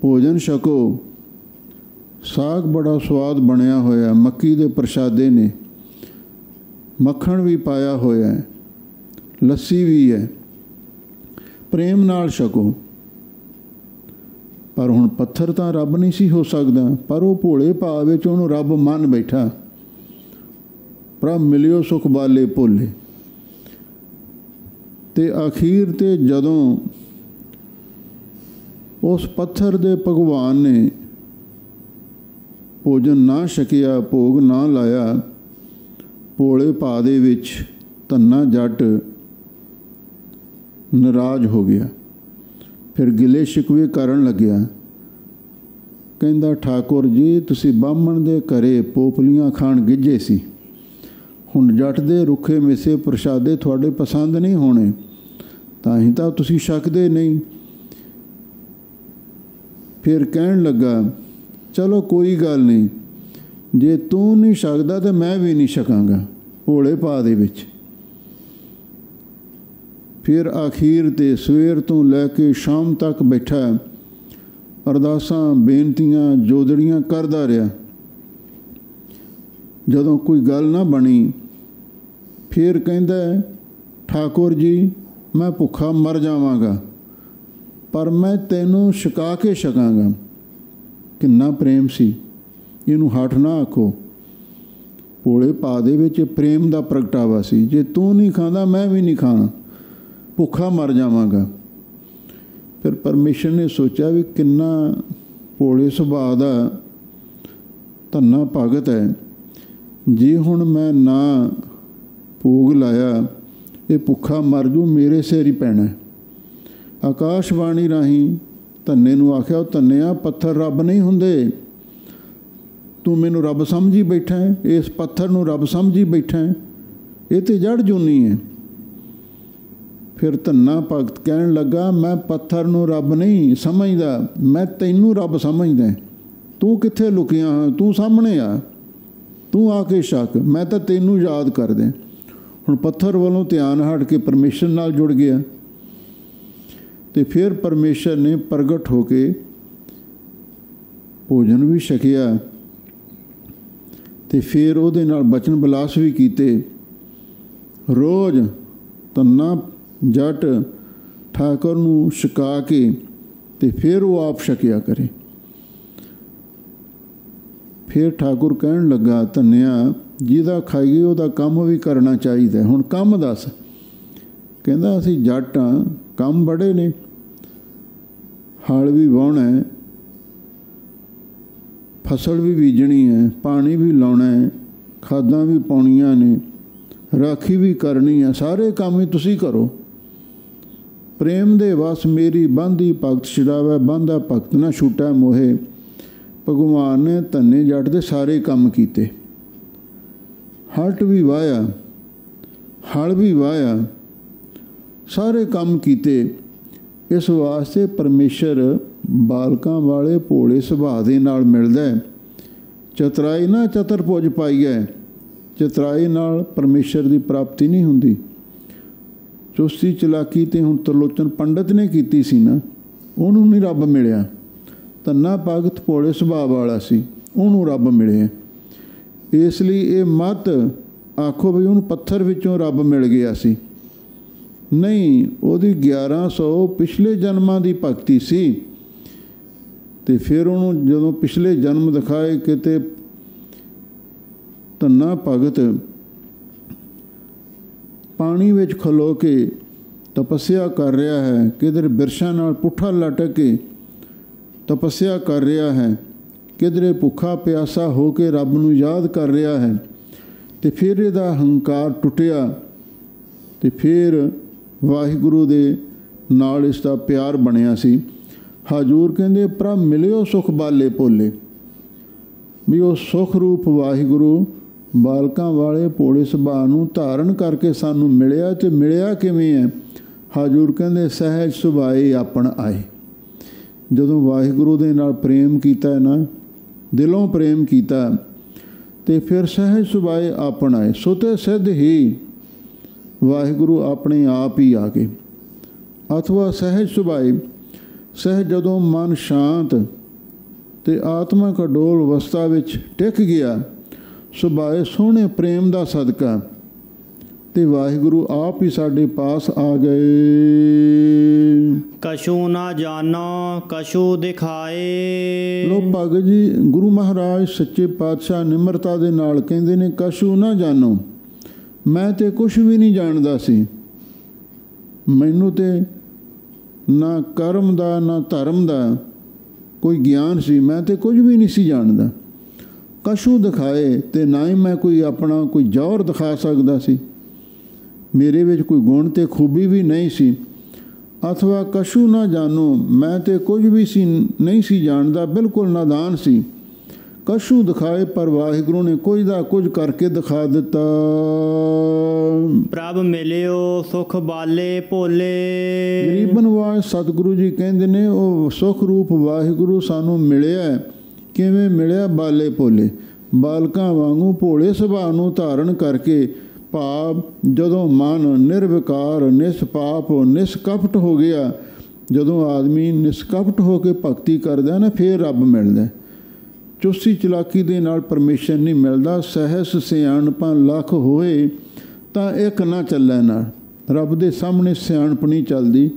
भोजन छको, साग बड़ा स्वाद बनया होया, मक्की दे प्रसादे ने, मक्खण भी पाया होया है, लस्सी भी है, प्रेम नाल छको। पर हुण पत्थर तां रब नहीं सी हो सकदा, पर वो भोले भाव विच उहनूं रब मन बैठा। प्रभ मिलियो सुख बाले भोले। ते आखिर ते जदों उस पत्थर दे भगवान ने भोजन ना छकिया, भोग ना लाया, भोले भा दे विच धन्ना जट नाराज हो गया। फिर गिले शिकवे करन लग्या। कहंदा, ठाकुर जी तुसी बामण दे घरे पोपलियां खाण गिੱਝੇ सी, हुण जट दे रुखे मिसे प्रसादे तुहाडे पसंद नहीं होने, तां ही तां तुसी छकदे नहीं। फिर कहण लगा, चलो कोई गल नहीं, जे तू नहीं छकदा तो मैं भी नहीं छकांगा। भोले भा दे विच फिर आखिर ते सवेर तो लैके शाम तक बैठा, अरदासां बेनतियां जोदड़ियां करदा रहा। जदों कोई गल ना बनी, फिर कहंदा, ठाकुर जी मैं भुखा मर जावांगा, पर मैं तैनूं छका के छकांगा। किन्ना प्रेम सी, इहनूं हठ ना आखो। भोले भा दे विच प्रेम दा प्रगटावा सी। जे तू नहीं खांदा मैं भी नहीं खाना, भुखा मर जावांगा। फिर परमेश्वर ने सोचा भी किन्ना भोले सुभाਅ दा धन्ना भगत है, जे हुण मैं ना भोग लाया ये भुखा मर जू, मेरे सिर ही पैना है। आकाशवाणी राही धन्ने नूं आख्या, धन्निया पत्थर रब नहीं हुंदे, तू मैनू रब समझी बैठा है, इस पत्थर नूं रब समझी बैठा है, ये तो जड़ जूनी है। फिर धन्ना भगत कहण लगा, मैं पत्थर नूं रब नहीं समझदा, मैं तैनूं रब समझदा। तू कित्थे लुकिया हाँ, तू सामने आ, तू आके छक, मैं तो तैनूं याद कर दें। हुण पत्थर वालों ध्यान हट के परमेश्वर नाल जुड़ गया। तो फिर परमेश्वर ने प्रगट होके भोजन भी छकिया, तो फिर उहदे नाल बचन बिलास भी कीते। रोज़ धन्ना जट ठाकुर नूं छका के ते फिर वो आप छकिया करे। फिर ठाकुर कहण लगा, धन्निया जिहदा खाईए उहदा काम भी करना चाहिए। हुण काम दस। कहंदा, असीं जट हां, काम बड़े ने, हल भी वाहना है, फसल भी बीजनी है, पानी भी लाउणा है, खादां भी पाउणियां ने, राखी भी करनी है, सारे काम ही तुसीं करो। प्रेम दे वस मेरी बांधी भगत छुड़ावै, बांधा भगत ना छूटै मोहे। भगवान ने धन्ने जट दे सारे काम कीते। हट भी वाया, हल भी वाया, सारे काम कीते। इस वास्ते परमेश्वर ਬਾਲਕਾਂ ਵਾਲੇ ਭੋਲੇ ਸੁਭਾਅ ਦੇ ਨਾਲ ਮਿਲਦਾ ਹੈ। ਚਤੁਰਾਈ ਨਾ ਚਤੁਰਭੁਜ ਪਾਈ ਹੈ। ਚਤੁਰਾਈ ਨਾਲ ਪਰਮੇਸ਼ਰ ਦੀ ਪ੍ਰਾਪਤੀ ਨਹੀਂ ਹੁੰਦੀ। ਚੁਸਤੀ ਚਲਾਕੀ ਤੇ ਹੁਣ ਤਰਲੋਚਨ ਪੰਡਤ ਨੇ ਕੀਤੀ ਸੀ ਨਾ, ਉਹਨੂੰ ਨਹੀਂ ਰੱਬ ਮਿਲਿਆ। ਧੰਨਾ ਭਗਤ ਭੋਲੇ ਸੁਭਾਅ ਵਾਲਾ ਸੀ, ਉਹਨੂੰ ਰੱਬ ਮਿਲਿਆ। ਇਸ ਲਈ ਇਹ ਮਤ ਆਖੋ ਵੀ ਉਹਨੂੰ ਪੱਥਰ ਵਿੱਚੋਂ ਰੱਬ ਮਿਲ ਗਿਆ ਸੀ, ਨਹੀਂ। ਉਹਦੀ 1100 ਪਿਛਲੇ ਜਨਮਾਂ ਦੀ ਭਗਤੀ ਸੀ। ਅਤੇ ਫਿਰ ਉਹਨੂੰ ਜਦੋਂ ਪਿਛਲੇ ਜਨਮ ਦਿਖਾਏ, ਕਿਤੇ ਧੰਨਾ ਭਗਤ ਪਾਣੀ ਵਿੱਚ ਖਲੋ ਕੇ ਤਪੱਸਿਆ ਕਰ ਰਿਹਾ ਹੈ, ਕਿਧਰੇ ਬਿਰਛਾਂ ਨਾਲ ਪੁੱਠਾ ਲਟਕ ਕੇ ਤਪੱਸਿਆ ਕਰ ਰਿਹਾ ਹੈ, ਕਿਧਰੇ ਭੁੱਖਾ ਪਿਆਸਾ ਹੋ ਕੇ ਰੱਬ ਨੂੰ ਯਾਦ ਕਰ ਰਿਹਾ ਹੈ। ਅਤੇ ਫਿਰ ਇਹਦਾ ਹੰਕਾਰ ਟੁੱਟਿਆ ਅਤੇ ਫਿਰ ਵਾਹਿਗੁਰੂ ਦੇ ਨਾਲ ਇਸ ਦਾ ਪਿਆਰ ਬਣਿਆ ਸੀ। ਹਜ਼ੂਰ ਕਹਿੰਦੇ ਪ੍ਰਭ ਮਿਲਿਓ ਸੁਖ ਬਾਲੇ ਭੋਲੇ, ਵੀ ਉਹ ਸੁਖ ਰੂਪ ਵਾਹਿਗੁਰੂ ਬਾਲਕਾਂ ਵਾਲੇ ਭੋਲੇ ਸੁਭਾਅ ਨੂੰ ਧਾਰਨ ਕਰਕੇ ਸਾਨੂੰ ਮਿਲਿਆ। ਅਤੇ ਮਿਲਿਆ ਕਿਵੇਂ ਹੈ? ਹਜ਼ੂਰ ਕਹਿੰਦੇ ਸਹਿਜ ਸੁਭਾਏ ਆਪਣ ਆਏ। ਜਦੋਂ ਵਾਹਿਗੁਰੂ ਦੇ ਨਾਲ ਪ੍ਰੇਮ ਕੀਤਾ ਨਾ, ਦਿਲੋਂ ਪ੍ਰੇਮ ਕੀਤਾ, ਅਤੇ ਫਿਰ ਸਹਿਜ ਸੁਭਾਏ ਆਪਣ ਆਏ। ਸੁਤੇ ਸਿੱਧ ਹੀ ਵਾਹਿਗੁਰੂ ਆਪਣੇ ਆਪ ਹੀ ਆ ਗਏ। ਅਥਵਾ ਸਹਿਜ ਸੁਭਾਏ, ਸਹਿਜ ਜਦੋਂ ਮਨ ਸ਼ਾਂਤ ਅਤੇ ਆਤਮਕ ਅਡੋਲ ਅਵਸਥਾ ਵਿੱਚ ਟਿਕ ਗਿਆ, ਸੁਭਾਏ ਸੋਹਣੇ ਪ੍ਰੇਮ ਦਾ ਸਦਕਾ, ਅਤੇ ਵਾਹਿਗੁਰੂ ਆਪ ਹੀ ਸਾਡੇ ਪਾਸ ਆ ਗਏ। ਕਛੂ ਨਾ ਜਾਨੋ ਕਛੂ ਦਿਖਾਏ। ਲੋ ਭਗਤ ਜੀ, ਗੁਰੂ ਮਹਾਰਾਜ ਸੱਚੇ ਪਾਤਸ਼ਾਹ ਨਿਮਰਤਾ ਦੇ ਨਾਲ ਕਹਿੰਦੇ ਨੇ, ਕਛੂ ਨਾ ਜਾਨੋ, ਮੈਂ ਤੇ ਕੁਛ ਵੀ ਨਹੀਂ ਜਾਣਦਾ ਸੀ। ਮੈਨੂੰ ਤੇ ਨਾ ਕਰਮ ਦਾ ਨਾ ਧਰਮ ਦਾ ਕੋਈ ਗਿਆਨ ਸੀ, ਮੈਂ ਤੇ ਕੁਝ ਵੀ ਨਹੀਂ ਸੀ ਜਾਣਦਾ। ਕਛੂ ਦਿਖਾਏ, ਅਤੇ ਨਾ ਹੀ ਮੈਂ ਕੋਈ ਆਪਣਾ ਕੋਈ ਜੌਹਰ ਦਿਖਾ ਸਕਦਾ ਸੀ। ਮੇਰੇ ਵਿੱਚ ਕੋਈ ਗੁਣ ਅਤੇ ਖੂਬੀ ਵੀ ਨਹੀਂ ਸੀ। ਅਥਵਾ ਕਛੂ ਨਾ ਜਾਨੋ, ਮੈਂ ਤੇ ਕੁਝ ਵੀ ਸੀ ਨਹੀਂ ਸੀ ਜਾਣਦਾ, ਬਿਲਕੁਲ ਨਾਦਾਨ ਸੀ। ਕਛੂ ਦਿਖਾਏ, ਪਰ ਵਾਹਿਗੁਰੂ ਨੇ ਕੁਝ ਦਾ ਕੁਝ ਕਰਕੇ ਦਿਖਾ ਦਿੱਤਾ। ਪ੍ਰਭ ਮਿਲਿਓ ਸੁਖ ਬਾਲੇ ਭੋਲੇ। ਗਰੀਬ ਨਿਵਾਜ ਸਤਿਗੁਰੂ ਜੀ ਕਹਿੰਦੇ ਨੇ, ਉਹ ਸੁਖ ਰੂਪ ਵਾਹਿਗੁਰੂ ਸਾਨੂੰ ਮਿਲਿਆ। ਕਿਵੇਂ ਮਿਲਿਆ? ਬਾਲੇ ਭੋਲੇ, ਬਾਲਕਾਂ ਵਾਂਗੂ ਭੋਲੇ ਸੁਭਾਅ ਨੂੰ ਧਾਰਨ ਕਰਕੇ। ਭਾਵ ਜਦੋਂ ਮਨ ਨਿਰਵਿਕਾਰ, ਨਿਸਪਾਪ, ਨਿਸਕਪਟ ਹੋ ਗਿਆ, ਜਦੋਂ ਆਦਮੀ ਨਿਸਕਪਟ ਹੋ ਕੇ ਭਗਤੀ ਕਰਦਾ ਨਾ, ਫਿਰ ਰੱਬ ਮਿਲਦਾ। ਚੁਸਤੀ ਚਲਾਕੀ ਦੇ ਨਾਲ ਪਰਮੇਸ਼ਰ ਨਹੀਂ ਮਿਲਦਾ। ਸਹਿਸ ਸਿਆਣਪਾਂ ਲੱਖ ਹੋਏ ਤਾਂ ਇੱਕ ਨਾ ਚੱਲੇ ਨਾਲ। ਰੱਬ ਦੇ ਸਾਹਮਣੇ ਸਿਆਣਪ ਨਹੀਂ ਚੱਲਦੀ,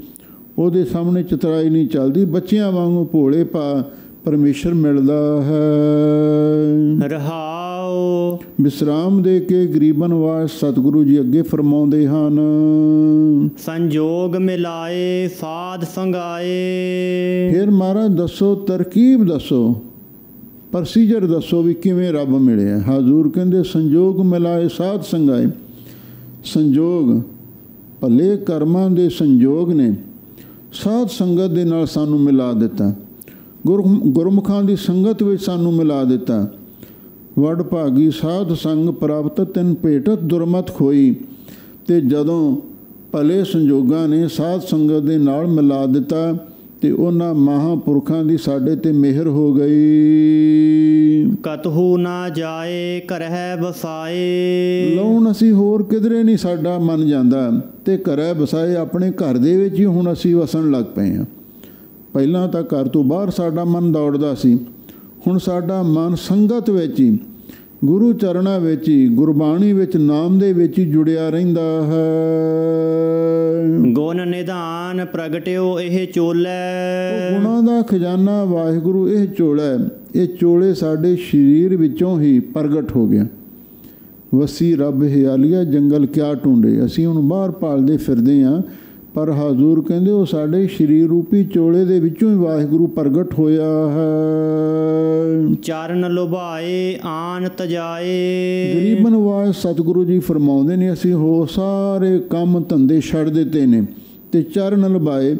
ਉਹਦੇ ਸਾਹਮਣੇ ਚਤੁਰਾਈ ਨਹੀਂ ਚੱਲਦੀ। ਬੱਚਿਆਂ ਵਾਂਗੂ ਭੋਲੇ ਭਾ ਪਰਮੇਸ਼ਰ ਮਿਲਦਾ ਹੈ। ਰਹਾਉ ਵਿਸਰਾਮ ਦੇ ਕੇ ਗਰੀਬਾਂ ਨਿਵਾਜ ਸਤਿਗੁਰੂ ਜੀ ਅੱਗੇ ਫਰਮਾਉਂਦੇ ਹਨ, ਸੰਜੋਗ ਮਿਲਾਏ ਸਾਧ ਸੰਗਾਏ। ਫਿਰ ਮਹਾਰਾਜ ਦੱਸੋ, ਤਰਕੀਬ ਦੱਸੋ, ਪ੍ਰੋਸੀਜਰ ਦੱਸੋ ਵੀ ਕਿਵੇਂ ਰੱਬ ਮਿਲਿਆ। ਹਜ਼ੂਰ ਕਹਿੰਦੇ ਸੰਜੋਗ ਮਿਲਾਏ ਸਾਧ ਸੰਗਾਏ। ਸੰਜੋਗ ਭਲੇ ਕਰਮਾਂ ਦੇ ਸੰਜੋਗ ਨੇ ਸਾਧ ਸੰਗਤ ਦੇ ਨਾਲ ਸਾਨੂੰ ਮਿਲਾ ਦਿੱਤਾ। ਗੁਰਮੁਖਾਂ ਦੀ ਸੰਗਤ ਵਿੱਚ ਸਾਨੂੰ ਮਿਲਾ ਦਿੱਤਾ। ਵਡ ਭਾਗੀ ਸਾਧ ਸੰਗ ਪ੍ਰਾਪਤ ਤਿਨ ਭੇਟਤ ਦੁਰਮਤ ਖੋਈ। ਅਤੇ ਜਦੋਂ ਭਲੇ ਸੰਜੋਗਾਂ ਨੇ ਸਾਧ ਸੰਗਤ ਦੇ ਨਾਲ ਮਿਲਾ ਦਿੱਤਾ, ਅਤੇ ਉਹਨਾਂ ਮਹਾਂਪੁਰਖਾਂ ਦੀ ਸਾਡੇ 'ਤੇ ਮਿਹਰ ਹੋ ਗਈ। ਕਤਹੂ ਨਾ ਜਾਏ ਘਰਹਿ ਬਸਾਏ। ਲਾਉਣ ਅਸੀਂ ਹੋਰ ਕਿਧਰੇ ਨਹੀਂ ਸਾਡਾ ਮਨ ਜਾਂਦਾ, ਅਤੇ ਘਰੈ ਬਸਾਏ, ਆਪਣੇ ਘਰ ਦੇ ਵਿੱਚ ਹੀ ਹੁਣ ਅਸੀਂ ਵਸਣ ਲੱਗ ਪਏ ਹਾਂ। ਪਹਿਲਾਂ ਤਾਂ ਘਰ ਤੋਂ ਬਾਹਰ ਸਾਡਾ ਮਨ ਦੌੜਦਾ ਸੀ, ਹੁਣ ਸਾਡਾ ਮਨ ਸੰਗਤ ਵਿੱਚ ਹੀ, ਗੁਰੂ ਚਰਨਾਂ ਵਿੱਚ ਹੀ, ਗੁਰਬਾਣੀ ਵਿੱਚ, ਨਾਮ ਦੇ ਵਿੱਚ ਹੀ ਜੁੜਿਆ ਰਹਿੰਦਾ ਹੈ। ਗੁਣ ਨਿਧਾਨ ਪ੍ਰਗਟਿਓ ਇਹ ਚੋਲੇ। ਗੁਣਾਂ ਦਾ ਖਜ਼ਾਨਾ ਵਾਹਿਗੁਰੂ ਇਹ ਚੋਲਾ। ਇਹ ਚੋਲੇ ਸਾਡੇ ਸਰੀਰ ਵਿੱਚੋਂ ਹੀ ਪ੍ਰਗਟ ਹੋ ਗਿਆ। ਵਸੀ ਰੱਬ ਹਿਆਲੀਆ ਜੰਗਲ ਕਿਆ ਢੂੰਡੇ। ਅਸੀਂ ਹੁਣ ਬਾਹਰ ਭਾਲਦੇ ਫਿਰਦੇ ਹਾਂ, ਪਰ ਹਜ਼ੂਰ ਕਹਿੰਦੇ ਉਹ ਸਾਡੇ ਸਰੀਰ ਰੂਪੀ ਚੋਲੇ ਦੇ ਵਿੱਚੋਂ ਹੀ ਵਾਹਿਗੁਰੂ ਪ੍ਰਗਟ ਹੋਇਆ ਹੈ। ਚਰਨ ਲੁਭਾਏ ਆਨ ਤਜਾਏ। ਗਰੀਬ ਨਿਵਾਜ ਸਤਿਗੁਰੂ ਜੀ ਫਰਮਾਉਂਦੇ ਨੇ, ਅਸੀਂ ਹੋ ਸਾਰੇ ਕੰਮ ਧੰਦੇ ਛੱਡ ਦਿੱਤੇ ਨੇ ਅਤੇ ਚਰਨ ਲੁਭਾਏ।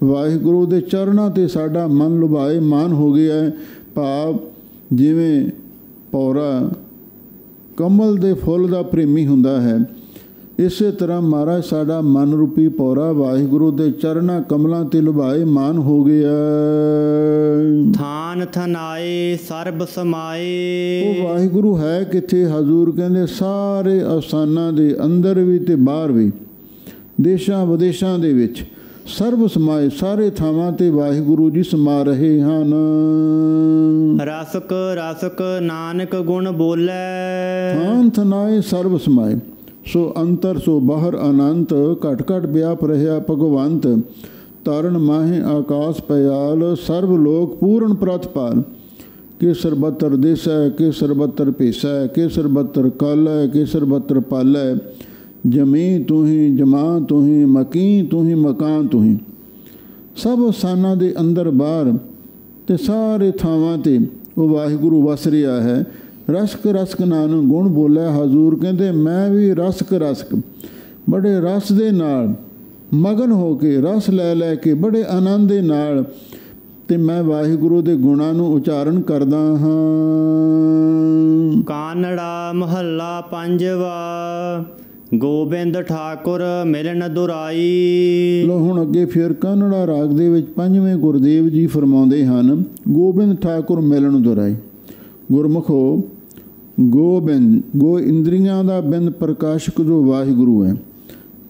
ਵਾਹਿਗੁਰੂ ਦੇ ਚਰਨਾਂ 'ਤੇ ਸਾਡਾ ਮਨ ਲੁਭਾਏ ਮਾਨ ਹੋ ਗਿਆ ਹੈ। ਭਾਵ ਜਿਵੇਂ ਪੌਰਾ ਕਮਲ ਦੇ ਫੁੱਲ ਦਾ ਪ੍ਰੇਮੀ ਹੁੰਦਾ ਹੈ, ਇਸੇ ਤਰ੍ਹਾਂ ਮਹਾਰਾਜ ਸਾਡਾ ਮਨ ਰੂਪੀ ਪੌਰਾ ਵਾਹਿਗੁਰੂ ਦੇ ਚਰਨਾਂ ਕਮਲਾਂ ਤੇ ਲੁਭਾਏ ਮਾਨ ਹੋ ਗਿਆ। ਥਾਨ ਥਨਾਏ ਸਰਬ ਸਮਾਏ। ਉਹ ਵਾਹਿਗੁਰੂ ਹੈ ਕਿੱਥੇ? ਹਜ਼ੂਰ ਕਹਿੰਦੇ ਸਾਰੇ ਅਸਥਾਨਾਂ ਦੇ ਅੰਦਰ ਵੀ ਤੇ ਬਾਹਰ ਵੀ, ਦੇਸ਼ਾਂ ਵਿਦੇਸ਼ਾਂ ਦੇ ਵਿੱਚ ਸਰਬ ਸਮਾਏ, ਸਾਰੇ ਥਾਵਾਂ ਤੇ ਵਾਹਿਗੁਰੂ ਜੀ ਸਮਾ ਰਹੇ ਹਨ। ਰਸਕ ਰਸਕ ਨਾਨਕ ਗੁਣ ਬੋਲੇ। ਥਾਨ ਥਨਾਏ ਸਰਬ ਸਮਾਏ, ਸੋ ਅੰਤਰ ਸੋ ਬਾਹਰ ਅਨੰਤ, ਘਟ ਘਟ ਵਿਆਪ ਰਿਹਾ ਭਗਵੰਤ। ਤਾਰਨ ਮਾਹੇ ਆਕਾਸ ਪਿਆਲ, ਸਰਬ ਲੋਕ ਪੂਰਨ ਪ੍ਰਤਪਾਲ। ਕੇ ਸਰਬਤਰ ਦੇਸੈ, ਕੇ ਸਰਬਤਰ ਭੇਸੈ, ਕੇ ਸਰਬਤਰ ਕਾਲੈ, ਕੇ ਸਰਬਤਰ ਪਾਲੈ। ਜਮੀ ਤੂੰ ਹੀ, ਜਮਾਂ ਤੂੰ ਹੀ, ਮਕੀ ਤੂੰ ਹੀ, ਮਕਾਨ ਤੂੰ ਹੀ। ਸਭ ਸਥਾਨਾਂ ਦੇ ਅੰਦਰ ਬਾਹਰ ਤੇ ਸਾਰੇ ਥਾਵਾਂ ਤੇ ਉਹ ਵਾਹਿਗੁਰੂ ਵਸ ਰਿਹਾ ਹੈ। ਰਸਕ ਰਸਕ ਨਾਨਕ ਗੁਣ ਬੋਲਿਆ। ਹਜ਼ੂਰ ਕਹਿੰਦੇ ਮੈਂ ਵੀ ਰਸਕ ਰਸਕ, ਬੜੇ ਰਸ ਦੇ ਨਾਲ ਮਗਨ ਹੋ ਕੇ, ਰਸ ਲੈ ਲੈ ਕੇ, ਬੜੇ ਆਨੰਦ ਦੇ ਨਾਲ ਤੇ ਮੈਂ ਵਾਹਿਗੁਰੂ ਦੇ ਗੁਣਾਂ ਨੂੰ ਉਚਾਰਨ ਕਰਦਾ ਹਾਂ। ਕਾਨੜਾ ਮਹੱਲਾ ਪੰਜਵਾ। ਗੋਬਿੰਦ ਠਾਕੁਰ ਮਿਲਨ ਦੁਰਾਈ। ਲੋ ਹੁਣ ਅੱਗੇ ਫਿਰ ਕਾਨੜਾ ਰਾਗ ਦੇ ਵਿੱਚ ਪੰਜਵੇਂ ਗੁਰਦੇਵ ਜੀ ਫਰਮਾਉਂਦੇ ਹਨ, ਗੋਬਿੰਦ ਠਾਕੁਰ ਮਿਲਨ ਦੁਰਾਈ। ਗੁਰਮੁਖੋ ਗੋਬਿੰਦ, ਗੋ ਇੰਦਰੀਆਂ ਦਾ ਬਿੰਦ ਪ੍ਰਕਾਸ਼ਕ ਜੋ ਵਾਹਿਗੁਰੂ ਹੈ।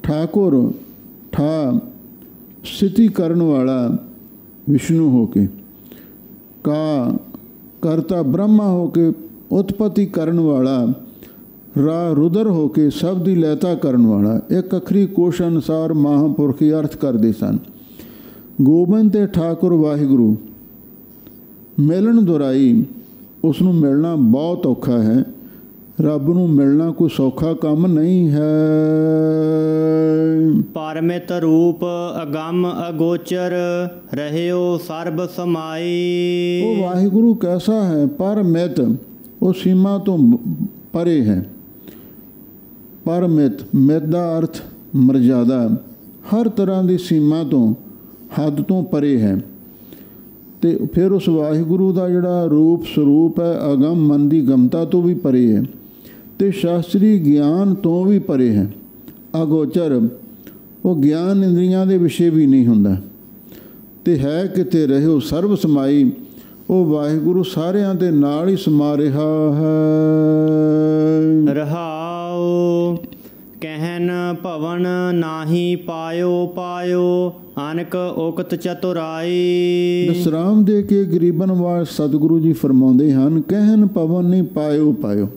ਠਾਕੁਰ ਠਾ ਸਥਿਤੀ ਕਰਨ ਵਾਲਾ ਵਿਸ਼ਨੂੰ ਹੋ ਕੇ, ਕਾ ਕਰਤਾ ਬ੍ਰਹਮਾ ਹੋ ਕੇ, ਉਤਪਤੀ ਕਰਨ ਵਾਲਾ, ਰਾ ਰੁਦਰ ਹੋ ਕੇ ਸਭ ਦੀ ਲੈਤਾ ਕਰਨ ਵਾਲਾ। ਇੱਕ ਅੱਖਰੀ ਕੋਸ਼ ਅਨੁਸਾਰ ਮਹਾਂਪੁਰਖੀ ਅਰਥ ਕਰਦੇ ਸਨ। ਗੋਬਿੰਦ ਤੇ ਠਾਕੁਰ ਵਾਹਿਗੁਰੂ ਮਿਲਣ ਦੁਰਾਈ, ਉਸ ਨੂੰ ਮਿਲਣਾ ਬਹੁਤ ਔਖਾ ਹੈ। ਰੱਬ ਨੂੰ ਮਿਲਣਾ ਕੋਈ ਸੌਖਾ ਕੰਮ ਨਹੀਂ ਹੈ। ਪਰਮਿਤ ਰੂਪ ਅਗੰਮ ਅਗੋਚਰ, ਰਹਿਓ ਸਰਬ ਸਮਾਈ। ਉਹ ਵਾਹਿਗੁਰੂ ਕੈਸਾ ਹੈ? ਪਰਮਿਤ, ਉਹ ਸੀਮਾ ਤੋਂ ਪਰੇ ਹੈ। ਪਰਮਿਤ, ਮਿਤ ਦਾ ਅਰਥ ਮਰਜ਼ਾਦਾ, ਹਰ ਤਰ੍ਹਾਂ ਦੀ ਸੀਮਾ ਤੋਂ, ਹੱਦ ਤੋਂ ਪਰੇ ਹੈ। ਤੇ ਫਿਰ ਉਸ ਵਾਹਿਗੁਰੂ ਦਾ ਜਿਹੜਾ ਰੂਪ ਸਰੂਪ ਹੈ, ਅਗਮ, ਮਨ ਦੀ ਗਮਤਾ ਤੋਂ ਵੀ ਪਰੇ ਹੈ ਤੇ ਸ਼ਾਸਤਰੀ ਗਿਆਨ ਤੋਂ ਵੀ ਪਰੇ ਹੈ। ਅਗੋਚਰ, ਉਹ ਗਿਆਨ ਇੰਦਰੀਆਂ ਦੇ ਵਿਸ਼ੇ ਵੀ ਨਹੀਂ ਹੁੰਦਾ। ਤੇ ਹੈ ਕਿਤੇ ਰਹਿਓ ਸਰਬ ਸਮਾਈ, ਉਹ ਵਾਹਿਗੁਰੂ ਸਾਰਿਆਂ ਦੇ ਨਾਲ ਹੀ ਸਮਾ ਰਿਹਾ ਹੈ। ਰਹਾਉ ਕਹਿਨ ਭਵਨ ਨਾਹੀ ਪਾਇਓ ਪਾਇਓ, ਅਨਕ ਉਕਤ ਚਤੁਰਾਈ। ਵਿਸਰਾਮ ਦੇ ਕੇ ਗਰੀਬਨ ਵਾਲ ਸਤਿਗੁਰੂ ਜੀ ਫਰਮਾਉਂਦੇ ਹਨ, ਕਹਿਨ ਭਵਨ ਨਹੀਂ ਪਾਇਓ ਪਾਇਓ।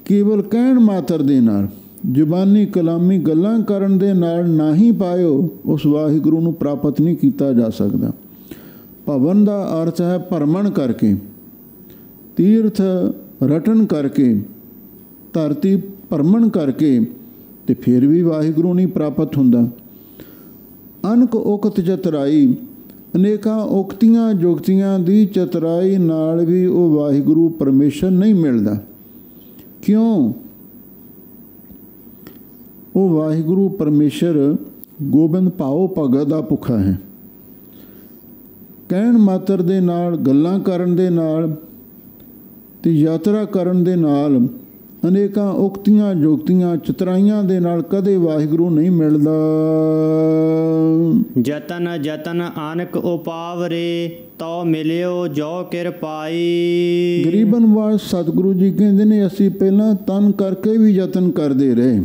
ਕੇਵਲ ਕਹਿਣ ਮਾਤਰ ਦੇ ਨਾਲ, ਜ਼ੁਬਾਨੀ ਕਲਾਮੀ ਗੱਲਾਂ ਕਰਨ ਦੇ ਨਾਲ ਨਾਹੀ ਪਾਇਓ, ਉਸ ਵਾਹਿਗੁਰੂ ਨੂੰ ਪ੍ਰਾਪਤ ਨਹੀਂ ਕੀਤਾ ਜਾ ਸਕਦਾ। ਭਵਨ ਦਾ ਅਰਥ ਹੈ ਭਰਮਣ ਕਰਕੇ, ਤੀਰਥ ਰਟਨ ਕਰਕੇ, ਧਰਤੀ ਭਰਮਣ ਕਰਕੇ, ਤੇ ਫਿਰ ਵੀ ਵਾਹਿਗੁਰੂ ਨਹੀਂ ਪ੍ਰਾਪਤ ਹੁੰਦਾ। ਅਨਕ ਉਕਤ ਚਤੁਰਾਈ, ਅਨੇਕਾਂ ਉਕਤੀਆਂ ਜੁਗਤੀਆਂ ਦੀ ਚਤੁਰਾਈ ਨਾਲ ਵੀ ਉਹ ਵਾਹਿਗੁਰੂ ਪਰਮੇਸ਼ਰ ਨਹੀਂ ਮਿਲਦਾ। ਕਿਉਂ? ਉਹ ਵਾਹਿਗੁਰੂ ਪਰਮੇਸ਼ਰ ਗੋਬਿੰਦ ਭਾਉ ਭਗਤ ਦਾ ਭੁੱਖਾ ਹੈ। ਕਹਿਣ ਮਾਤਰ ਦੇ ਨਾਲ, ਗੱਲਾਂ ਕਰਨ ਦੇ ਨਾਲ ਤੇ ਯਾਤਰਾ ਕਰਨ ਦੇ ਨਾਲ, ਅਨੇਕਾਂ ਉਕਤੀਆਂ ਜੁਗਤੀਆਂ ਚਤੁਰਾਈਆਂ ਦੇ ਨਾਲ ਕਦੇ ਵਾਹਿਗੁਰੂ ਨਹੀਂ ਮਿਲਦਾ। ਜਤਨ ਜਤਨ ਅਨਕ ਉਪਾਵਰੇ, ਤਉ ਮਿਲਿਓ ਜੋ ਕਿਰਪਾਈ। ਗਰੀਬਨ ਵਾਲ ਸਤਿਗੁਰੂ ਜੀ ਕਹਿੰਦੇ ਨੇ, ਅਸੀਂ ਪਹਿਲਾਂ ਤਨ ਕਰਕੇ ਵੀ ਯਤਨ ਕਰਦੇ ਰਹੇ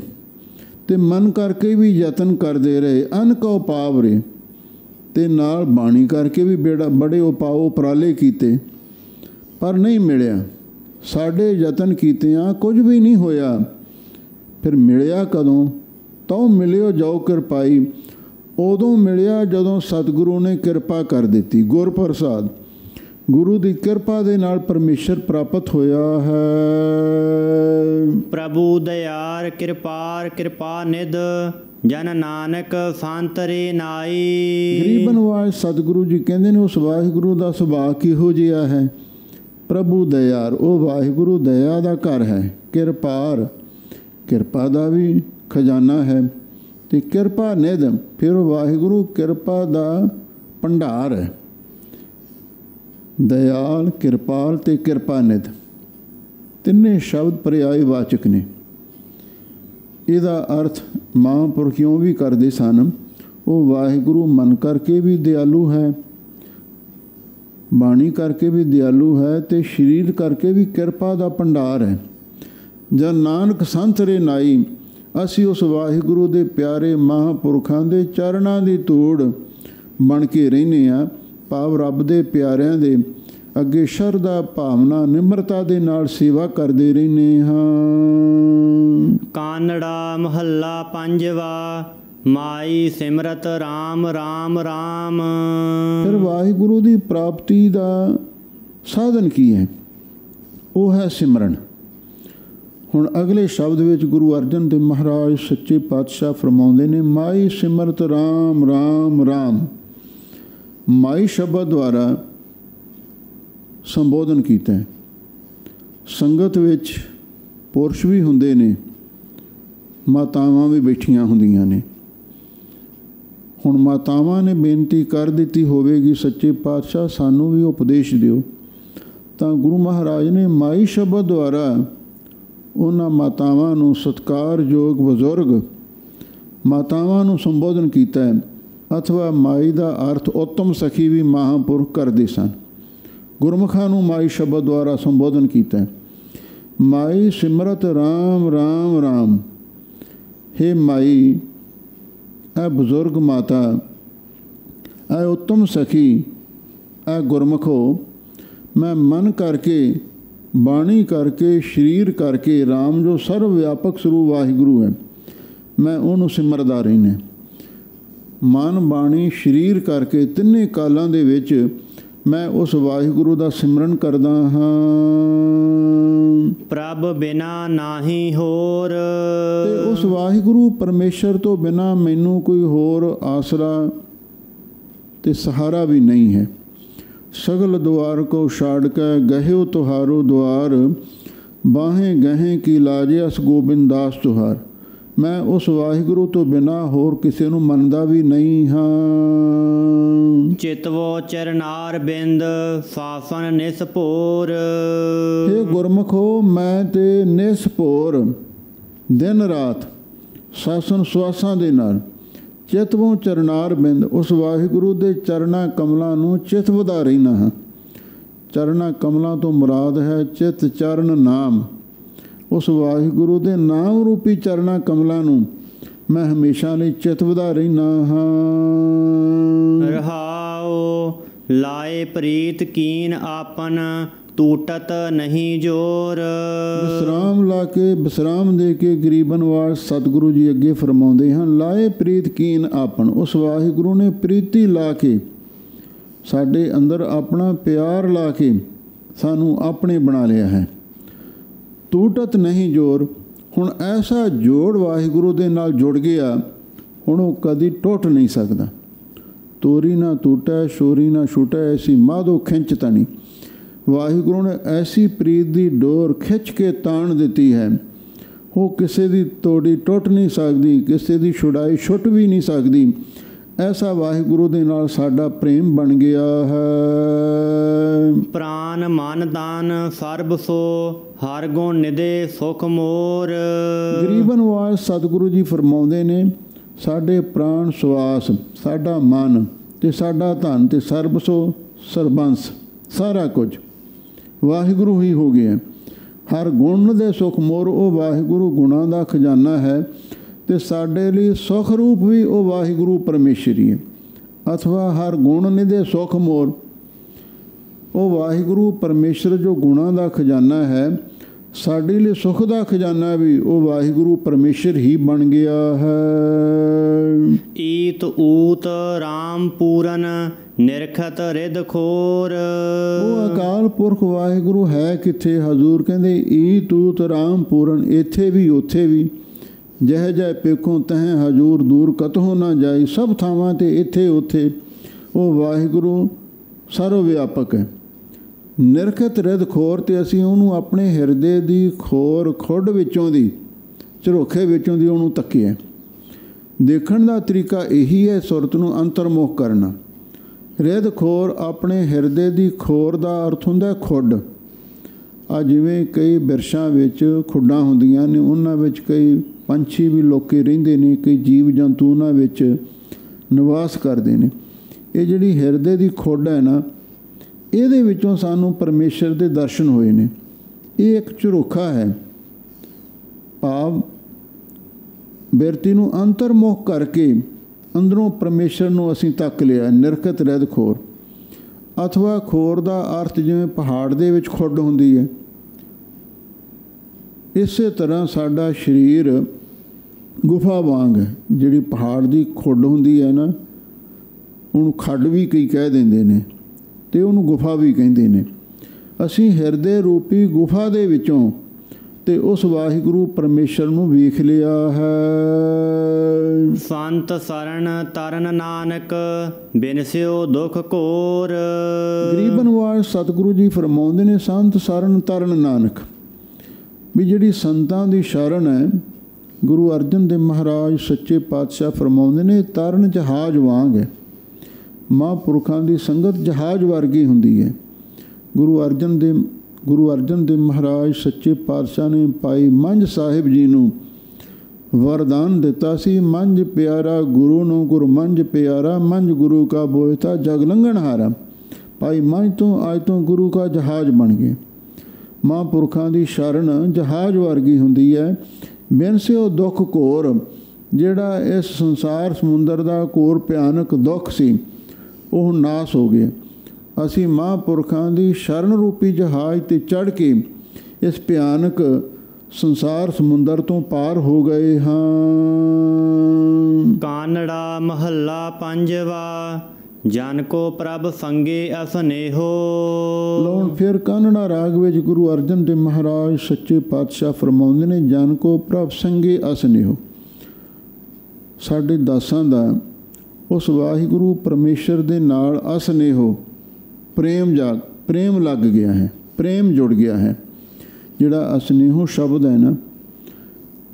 ਤੇ ਮਨ ਕਰਕੇ ਵੀ ਯਤਨ ਕਰਦੇ ਰਹੇ, ਅਨਕ ਉਪਾਵਰੇ, ਤੇ ਨਾਲ ਬਾਣੀ ਕਰਕੇ ਵੀ ਬੜੇ ਉਪਾਅ ਉਪਰਾਲੇ ਕੀਤੇ, ਪਰ ਨਹੀਂ ਮਿਲਿਆ। ਸਾਡੇ ਯਤਨ ਕੀਤਿਆਂ ਕੁਝ ਵੀ ਨਹੀਂ ਹੋਇਆ। ਫਿਰ ਮਿਲਿਆ ਕਦੋਂ? ਤਉ ਮਿਲਿਓ ਜੋ ਕਿਰਪਾਈ, ਉਦੋਂ ਮਿਲਿਆ ਜਦੋਂ ਸਤਿਗੁਰੂ ਨੇ ਕਿਰਪਾ ਕਰ ਦਿੱਤੀ। ਗੁਰ ਪ੍ਰਸਾਦ, ਗੁਰੂ ਦੀ ਕਿਰਪਾ ਦੇ ਨਾਲ ਪਰਮੇਸ਼ਰ ਪ੍ਰਾਪਤ ਹੋਇਆ ਹੈ। ਪ੍ਰਭੂ ਦਇਆਰ ਕਿਰਪਾਰ ਕਿਰਪਾ ਨਿਧ, ਜਨ ਨਾਨਕ ਸੰਤਰੇ ਨਾਈ। ਗਰੀਬਨ ਵਾਲ ਸਤਿਗੁਰੂ ਜੀ ਕਹਿੰਦੇ ਨੇ, ਉਸ ਵਾਹਿਗੁਰੂ ਦਾ ਸੁਭਾਅ ਕਿਹੋ ਜਿਹਾ ਹੈ? ਪ੍ਰਭੂ ਦਇਆਰ, ਉਹ ਵਾਹਿਗੁਰੂ ਦਇਆ ਦਾ ਘਰ ਹੈ। ਕਿਰਪਾਰ, ਕਿਰਪਾ ਦਾ ਵੀ ਖਜ਼ਾਨਾ ਹੈ। ਤੇ ਕਿਰਪਾ ਨਿਧ, ਫਿਰ ਵਾਹਿਗੁਰੂ ਕਿਰਪਾ ਦਾ ਭੰਡਾਰ ਹੈ। ਦਇਆਲ, ਕਿਰਪਾਲ ਤੇ ਕਿਰਪਾ ਨਿਧ, ਤਿੰਨੇ ਸ਼ਬਦ ਪਰਿਆਇ ਵਾਚਕ ਨੇ। ਇਹਦਾ ਅਰਥ ਮਹਾਂਪੁਰਖ ਕਿਉਂ ਵੀ ਕਰਦੇ ਸਨ, ਉਹ ਵਾਹਿਗੁਰੂ ਮਨ ਕਰਕੇ ਵੀ ਦਿਆਲੂ ਹੈ, ਬਾਣੀ ਕਰਕੇ ਵੀ ਦਿਆਲੂ ਹੈ ਅਤੇ ਸਰੀਰ ਕਰਕੇ ਵੀ ਕਿਰਪਾ ਦਾ ਭੰਡਾਰ ਹੈ। ਜਦ ਨਾਨਕ ਸੰਤ ਰੇ ਨਾਈ, ਅਸੀਂ ਉਸ ਵਾਹਿਗੁਰੂ ਦੇ ਪਿਆਰੇ ਮਹਾਂਪੁਰਖਾਂ ਦੇ ਚਰਨਾਂ ਦੀ ਧੂੜ ਬਣ ਕੇ ਰਹਿੰਦੇ ਹਾਂ। ਭਾਵ ਰੱਬ ਦੇ ਪਿਆਰਿਆਂ ਦੇ ਅੱਗੇ ਸ਼ਰਧਾ ਭਾਵਨਾ ਨਿਮਰਤਾ ਦੇ ਨਾਲ ਸੇਵਾ ਕਰਦੇ ਰਹਿੰਦੇ ਹਾਂ। ਕਾਨੜਾ ਮਹੱਲਾ ਪੰਜਵਾ। ਮਾਈ ਸਿਮਰਤ ਰਾਮ ਰਾਮ ਰਾਮ। ਫਿਰ ਵਾਹਿਗੁਰੂ ਦੀ ਪ੍ਰਾਪਤੀ ਦਾ ਸਾਧਨ ਕੀ ਹੈ? ਉਹ ਹੈ ਸਿਮਰਨ। ਹੁਣ ਅਗਲੇ ਸ਼ਬਦ ਵਿੱਚ ਗੁਰੂ ਅਰਜਨ ਦੇਵ ਮਹਾਰਾਜ ਸੱਚੇ ਪਾਤਸ਼ਾਹ ਫਰਮਾਉਂਦੇ ਨੇ, ਮਾਈ ਸਿਮਰਤ ਰਾਮ ਰਾਮ ਰਾਮ। ਮਾਈ ਸ਼ਬਦ ਦੁਆਰਾ ਸੰਬੋਧਨ ਕੀਤਾ ਹੈ। ਸੰਗਤ ਵਿੱਚ ਪੁਰਸ਼ ਵੀ ਹੁੰਦੇ ਨੇ, ਮਾਤਾਵਾਂ ਵੀ ਬੈਠੀਆਂ ਹੁੰਦੀਆਂ ਨੇ। ਹੁਣ ਮਾਤਾਵਾਂ ਨੇ ਬੇਨਤੀ ਕਰ ਦਿੱਤੀ ਹੋਵੇਗੀ, ਸੱਚੇ ਪਾਤਸ਼ਾਹ ਸਾਨੂੰ ਵੀ ਉਪਦੇਸ਼ ਦਿਓ, ਤਾਂ ਗੁਰੂ ਮਹਾਰਾਜ ਨੇ ਮਾਈ ਸ਼ਬਦ ਦੁਆਰਾ ਉਹਨਾਂ ਮਾਤਾਵਾਂ ਨੂੰ, ਸਤਿਕਾਰਯੋਗ ਬਜ਼ੁਰਗ ਮਾਤਾਵਾਂ ਨੂੰ ਸੰਬੋਧਨ ਕੀਤਾ ਹੈ। ਅਥਵਾ ਮਾਈ ਦਾ ਅਰਥ ਉੱਤਮ ਸਖੀ ਵੀ ਮਹਾਂਪੁਰਖ ਕਰਦੇ ਸਨ। ਗੁਰਮੁਖਾਂ ਨੂੰ ਮਾਈ ਸ਼ਬਦ ਦੁਆਰਾ ਸੰਬੋਧਨ ਕੀਤਾ ਹੈ। ਮਾਈ ਸਿਮਰਤ ਰਾਮ ਰਾਮ ਰਾਮ। ਹੇ ਮਾਈ, ਇਹ ਬਜ਼ੁਰਗ ਮਾਤਾ, ਇਹ ਉੱਤਮ ਸਖੀ, ਇਹ ਗੁਰਮੁਖੋ, ਮੈਂ ਮਨ ਕਰਕੇ, ਬਾਣੀ ਕਰਕੇ, ਸਰੀਰ ਕਰਕੇ ਰਾਮ ਜੋ ਸਰਵ ਵਿਆਪਕ ਸਰੂਪ ਵਾਹਿਗੁਰੂ ਹੈ, ਮੈਂ ਉਹਨੂੰ ਸਿਮਰਦਾ ਰਹਿਣਾ। ਮਨ, ਬਾਣੀ, ਸਰੀਰ ਕਰਕੇ ਤਿੰਨੇ ਕਾਲਾਂ ਦੇ ਵਿੱਚ ਮੈਂ ਉਸ ਵਾਹਿਗੁਰੂ ਦਾ ਸਿਮਰਨ ਕਰਦਾ ਹਾਂ। ਪ੍ਰਭ ਬਿਨਾ ਨਾਹੀ ਹੋਰ। ਤੇ ਉਸ ਵਾਹਿਗੁਰੂ ਪਰਮੇਸ਼ਰ ਤੋਂ ਬਿਨਾ ਮੈਨੂੰ ਕੋਈ ਹੋਰ ਆਸਰਾ ਤੇ ਸਹਾਰਾ ਵੀ ਨਹੀਂ ਹੈ। ਸਗਲ ਦੁਆਰ ਕੋ ਛਾੜ ਕੇ ਗਹਿਓ ਤੁਹਾਰੋ ਦੁਆਰ, ਬਾਹੇ ਗਹੇ ਕੀ ਲਾਜੇ ਅਸ ਗੋਬਿੰਦਾਸ ਤੁਹਾਰ। ਮੈਂ ਉਸ ਵਾਹਿਗੁਰੂ ਤੋਂ ਬਿਨਾ ਹੋਰ ਕਿਸੇ ਨੂੰ ਮੰਨਦਾ ਵੀ ਨਹੀਂ ਹਾਂ। ਚਿਤਵੋ ਚਰਨਾਰ ਬਿੰਦ ਫਾਫਨ ਨਿਸਪੋਰ। ਹੇ ਗੁਰਮੁਖੋ, ਮੈਂ ਤੇ ਨਿਸਪੋਰ ਦਿਨ ਰਾਤ ਸਾਸਨ ਸੁਆਸਾਂ ਦੇ ਨਾਲ ਚਿਤਵੋਂ ਚਰਨਾਰ ਬਿੰਦ, ਉਸ ਵਾਹਿਗੁਰੂ ਦੇ ਚਰਨਾਂ ਕਮਲਾਂ ਨੂੰ ਚਿਤਵਦਾ ਰਹਿਣਾ ਹਾਂ। ਚਰਨਾਂ ਕਮਲਾਂ ਤੋਂ ਮੁਰਾਦ ਹੈ ਚਿਤ ਚਰਨ ਨਾਮ। ਉਸ ਵਾਹਿਗੁਰੂ ਦੇ ਨਾਮ ਰੂਪੀ ਚਰਨਾਂ ਕਮਲਾਂ ਨੂੰ ਮੈਂ ਹਮੇਸ਼ਾ ਲਈ ਚਿਤਵਦਾ ਰਹਿਣਾ ਹਾਂ। ਰਹਾਉ ਲਾਏ ਪ੍ਰੀਤ ਕੀਨ ਆਪਨ, ਟੂਟਤ ਨਹੀਂ ਜੋਰ। ਵਿਸਰਾਮ ਲਾ ਕੇ, ਵਿਸਰਾਮ ਦੇ ਕੇ ਗਰੀਬਨ ਵਾਸ ਸਤਿਗੁਰੂ ਜੀ ਅੱਗੇ ਫਰਮਾਉਂਦੇ ਹਨ, ਲਾਏ ਪ੍ਰੀਤ ਕੀਨ ਆਪਨ। ਉਸ ਵਾਹਿਗੁਰੂ ਨੇ ਪ੍ਰੀਤੀ ਲਾ ਕੇ, ਸਾਡੇ ਅੰਦਰ ਆਪਣਾ ਪਿਆਰ ਲਾ ਕੇ ਸਾਨੂੰ ਆਪਣੇ ਬਣਾ ਲਿਆ ਹੈ। ਟੂਟਤ ਨਹੀਂ ਜੋਰ। ਹੁਣ ਐਸਾ ਜੋੜ ਵਾਹਿਗੁਰੂ ਦੇ ਨਾਲ ਜੁੜ ਗਿਆ, ਹੁਣ ਉਹ ਕਦੀ ਟੁੱਟ ਨਹੀਂ ਸਕਦਾ। ਤੋਰੀ ਨਾ ਟੂਟੈ, ਸ਼ੋਰੀ ਨਾ ਛੁਟੈ, ਐਸੀ ਮਾਧੋ ਖਿੰਚ ਤਣੀ। ਵਾਹਿਗੁਰੂ ਨੇ ਐਸੀ ਪ੍ਰੀਤ ਦੀ ਡੋਰ ਖਿੱਚ ਕੇ ਤਾਣ ਦਿੱਤੀ ਹੈ, ਉਹ ਕਿਸੇ ਦੀ ਤੋੜੀ ਟੁੱਟ ਨਹੀਂ ਸਕਦੀ, ਕਿਸੇ ਦੀ ਛੁਡਾਈ ਛੁੱਟ ਵੀ ਨਹੀਂ ਸਕਦੀ। ਐਸਾ ਵਾਹਿਗੁਰੂ ਦੇ ਨਾਲ ਸਾਡਾ ਪ੍ਰੇਮ ਬਣ ਗਿਆ ਹੈ। ਪ੍ਰਾਨ ਮਨ ਦਾਨ ਸਰਬ ਸੋ, ਹਰ ਗੁਣ ਨਿਦੇ ਸੁਖ ਮੋਰ। ਗਰੀਬਨ ਵਾਸ ਸਤਿਗੁਰੂ ਜੀ ਫਰਮਾਉਂਦੇ ਨੇ, ਸਾਡੇ ਪ੍ਰਾਣ ਸਵਾਸ, ਸਾਡਾ ਮਨ ਤੇ ਸਾਡਾ ਧਨ ਤੇ ਸਰਬ ਸੋ, ਸਰਬੰਸ, ਸਾਰਾ ਕੁਝ ਵਾਹਿਗੁਰੂ ਹੀ ਹੋ ਗਿਆ। ਹਰ ਗੁਣ ਦੇ ਸੁਖ ਮੋਰ, ਉਹ ਵਾਹਿਗੁਰੂ ਗੁਣਾਂ ਦਾ ਖਜ਼ਾਨਾ ਹੈ ਤੇ ਸਾਡੇ ਲਈ ਸੁਖ ਰੂਪ ਵੀ ਉਹ ਵਾਹਿਗੁਰੂ ਪਰਮੇਸ਼ਰ ਹੀ ਹੈ। ਅਥਵਾ ਹਰ ਗੁਣ ਨਿਦੇ ਸੁਖ ਮੋਰ, ਉਹ ਵਾਹਿਗੁਰੂ ਪਰਮੇਸ਼ਰ ਜੋ ਗੁਣਾਂ ਦਾ ਖਜ਼ਾਨਾ ਹੈ, ਸਾਡੇ ਲਈ ਸੁਖ ਦਾ ਖਜ਼ਾਨਾ ਵੀ ਉਹ ਵਾਹਿਗੁਰੂ ਪਰਮੇਸ਼ਰ ਹੀ ਬਣ ਗਿਆ ਹੈ। ਈਤ ਊਤ ਰਾਮ ਪੂਰਨ, ਨਿਰਖਤ ਰਿਦ ਖੋਰ। ਉਹ ਅਕਾਲ ਪੁਰਖ ਵਾਹਿਗੁਰੂ ਹੈ ਕਿੱਥੇ? ਹਜ਼ੂਰ ਕਹਿੰਦੇ ਈਤ ਊਤ ਰਾਮ ਪੂਰਨ, ਇੱਥੇ ਵੀ ਉੱਥੇ ਵੀ। ਜਹ ਜਹ ਪੇਖੋਂ ਤਹ ਹਜ਼ੂਰ, ਦੂਰ ਕਤਹੋਂ ਨਾ ਜਾਈ। ਸਭ ਥਾਵਾਂ 'ਤੇ ਇੱਥੇ ਉੱਥੇ ਉਹ ਵਾਹਿਗੁਰੂ ਸਰਵ ਵਿਆਪਕ ਹੈ। ਨਿਰਖਤ ਰਿਦ ਖੋਰ, ਤੇ ਅਸੀਂ ਉਹਨੂੰ ਆਪਣੇ ਹਿਰਦੇ ਦੀ ਖੋਰ, ਖੁੱਡ ਵਿੱਚੋਂ ਦੀ, ਝਰੋਖੇ ਵਿੱਚੋਂ ਦੀ ਉਹਨੂੰ ਤੱਕਿਆ। ਦੇਖਣ ਦਾ ਤਰੀਕਾ ਇਹੀ ਹੈ, ਸੁਰਤ ਨੂੰ ਅੰਤਰਮੁਖ ਕਰਨਾ। ਰਿਦ ਖੋਰ, ਆਪਣੇ ਹਿਰਦੇ ਦੀ ਖੋਰ ਦਾ ਅਰਥ ਹੁੰਦਾ ਖੁੱਡ। ਆ ਜਿਵੇਂ ਕਈ ਬਿਰਛਾਂ ਵਿੱਚ ਖੁੱਡਾਂ ਹੁੰਦੀਆਂ ਨੇ, ਉਹਨਾਂ ਵਿੱਚ ਕਈ ਪੰਛੀ ਵੀ ਲੋਕੇ ਰਹਿੰਦੇ ਨੇ, ਕਈ ਜੀਵ ਜੰਤੂ ਉਹਨਾਂ ਵਿੱਚ ਨਿਵਾਸ ਕਰਦੇ ਨੇ। ਇਹ ਜਿਹੜੀ ਹਿਰਦੇ ਦੀ ਖੁੱਡ ਹੈ ਨਾ, ਇਹਦੇ ਵਿੱਚੋਂ ਸਾਨੂੰ ਪਰਮੇਸ਼ਰ ਦੇ ਦਰਸ਼ਨ ਹੋਏ ਨੇ। ਇਹ ਇੱਕ ਝਰੋਖਾ ਹੈ, ਭਾਵ ਬਿਰਤੀ ਨੂੰ ਅੰਤਰਮੁਖ ਕਰਕੇ ਅੰਦਰੋਂ ਪਰਮੇਸ਼ਰ ਨੂੰ ਅਸੀਂ ਤੱਕ ਲਿਆ, ਨਿਰਖਤ ਰਹਿਤ ਖੋਰ। ਅਥਵਾ ਖੋਰ ਦਾ ਅਰਥ ਜਿਵੇਂ ਪਹਾੜ ਦੇ ਵਿੱਚ ਖੁੱਡ ਹੁੰਦੀ ਹੈ, ਇਸੇ ਤਰ੍ਹਾਂ ਸਾਡਾ ਸਰੀਰ ਗੁਫਾ ਵਾਂਗ ਹੈ। ਜਿਹੜੀ ਪਹਾੜ ਦੀ ਖੁੱਡ ਹੁੰਦੀ ਹੈ ਨਾ, ਉਹਨੂੰ ਖੱਡ ਵੀ ਕਈ ਕਹਿ ਦਿੰਦੇ ਨੇ ਅਤੇ ਉਹਨੂੰ ਗੁਫਾ ਵੀ ਕਹਿੰਦੇ ਨੇ। ਅਸੀਂ ਹਿਰਦੇ ਰੂਪੀ ਗੁਫਾ ਦੇ ਵਿੱਚੋਂ ਤੇ ਉਸ ਵਾਹਿਗੁਰੂ ਪਰਮੇਸ਼ਰ ਨੂੰ ਵੇਖ ਲਿਆ ਹੈ। ਸੰਤ ਸਰਣ ਤਰਨ ਨਾਨਕ ਬਿਨਸਿਓ ਦੁਖ ਘੋਰ। ਗਰੀਬ ਨਿਵਾਜ ਸਤਿਗੁਰੂ ਜੀ ਫਰਮਾਉਂਦੇ ਨੇ, ਸੰਤ ਸਰਨ ਤਰਨ ਨਾਨਕ, ਵੀ ਜਿਹੜੀ ਸੰਤਾਂ ਦੀ ਸ਼ਰਨ ਹੈ, ਗੁਰੂ ਅਰਜਨ ਦੇਵ ਮਹਾਰਾਜ ਸੱਚੇ ਪਾਤਸ਼ਾਹ ਫਰਮਾਉਂਦੇ ਨੇ, ਤਰਨ ਜਹਾਜ਼ ਵਾਂਗ ਹੈ। ਮਹਾਂਪੁਰਖਾਂ ਦੀ ਸੰਗਤ ਜਹਾਜ਼ ਵਰਗੀ ਹੁੰਦੀ ਹੈ। ਗੁਰੂ ਅਰਜਨ ਦੇਵ ਮਹਾਰਾਜ ਸੱਚੇ ਪਾਤਸ਼ਾਹ ਨੇ ਭਾਈ ਮੰਝ ਸਾਹਿਬ ਜੀ ਨੂੰ ਵਰਦਾਨ ਦਿੱਤਾ ਸੀ, ਮੰਝ ਪਿਆਰਾ ਗੁਰੂ ਨੂੰ ਗੁਰ ਮੰਝ ਪਿਆਰਾ, ਮੰਝ ਗੁਰੂ ਕਾ ਬੋਇਤਾ ਜਗ ਲੰਘਣ ਹਾਰਾ। ਭਾਈ ਮੰਝ ਤੋਂ ਅੱਜ ਤੋਂ ਗੁਰੂ ਕਾ ਜਹਾਜ਼ ਬਣ ਗਏ। ਮਹਾਂਪੁਰਖਾਂ ਦੀ ਸ਼ਰਨ ਜਹਾਜ਼ ਵਰਗੀ ਹੁੰਦੀ ਹੈ। ਬਿਨਸਿਓ ਦੁੱਖ ਘੋਰ, ਜਿਹੜਾ ਇਸ ਸੰਸਾਰ ਸਮੁੰਦਰ ਦਾ ਘੋਰ ਭਿਆਨਕ ਦੁੱਖ ਸੀ, ਉਹ ਨਾਸ ਹੋ ਗਿਆ। ਅਸੀਂ ਮਹਾਂਪੁਰਖਾਂ ਦੀ ਸ਼ਰਨ ਰੂਪੀ ਜਹਾਜ਼ 'ਤੇ ਚੜ੍ਹ ਕੇ ਇਸ ਭਿਆਨਕ ਸੰਸਾਰ ਸਮੁੰਦਰ ਤੋਂ ਪਾਰ ਹੋ ਗਏ ਹਾਂ। ਕਾਨੜਾ ਮਹੱਲਾ ਪੰਜਵਾ। ਜਨ ਕੋ ਪ੍ਰਭ ਸੰਗੇ ਅਸਨੇਹੋ। ਲਓ ਫਿਰ ਕਾਨੜਾ ਰਾਗ ਵਿੱਚ ਗੁਰੂ ਅਰਜਨ ਦੇਵ ਮਹਾਰਾਜ ਸੱਚੇ ਪਾਤਸ਼ਾਹ ਫਰਮਾਉਂਦੇ ਨੇ, ਜਨ ਕੋ ਪ੍ਰਭ ਸੰਗੇ ਅਸਨੇਹੋ। ਸਾਡੇ ਦਾਸਾਂ ਦਾ ਉਸ ਵਾਹਿਗੁਰੂ ਪਰਮੇਸ਼ਰ ਦੇ ਨਾਲ ਅਸਨੇਹੋ, ਪ੍ਰੇਮ ਲੱਗ ਗਿਆ ਹੈ, ਪ੍ਰੇਮ ਜੁੜ ਗਿਆ ਹੈ। ਜਿਹੜਾ ਅਸਨੇਹੋ ਸ਼ਬਦ ਹੈ ਨਾ,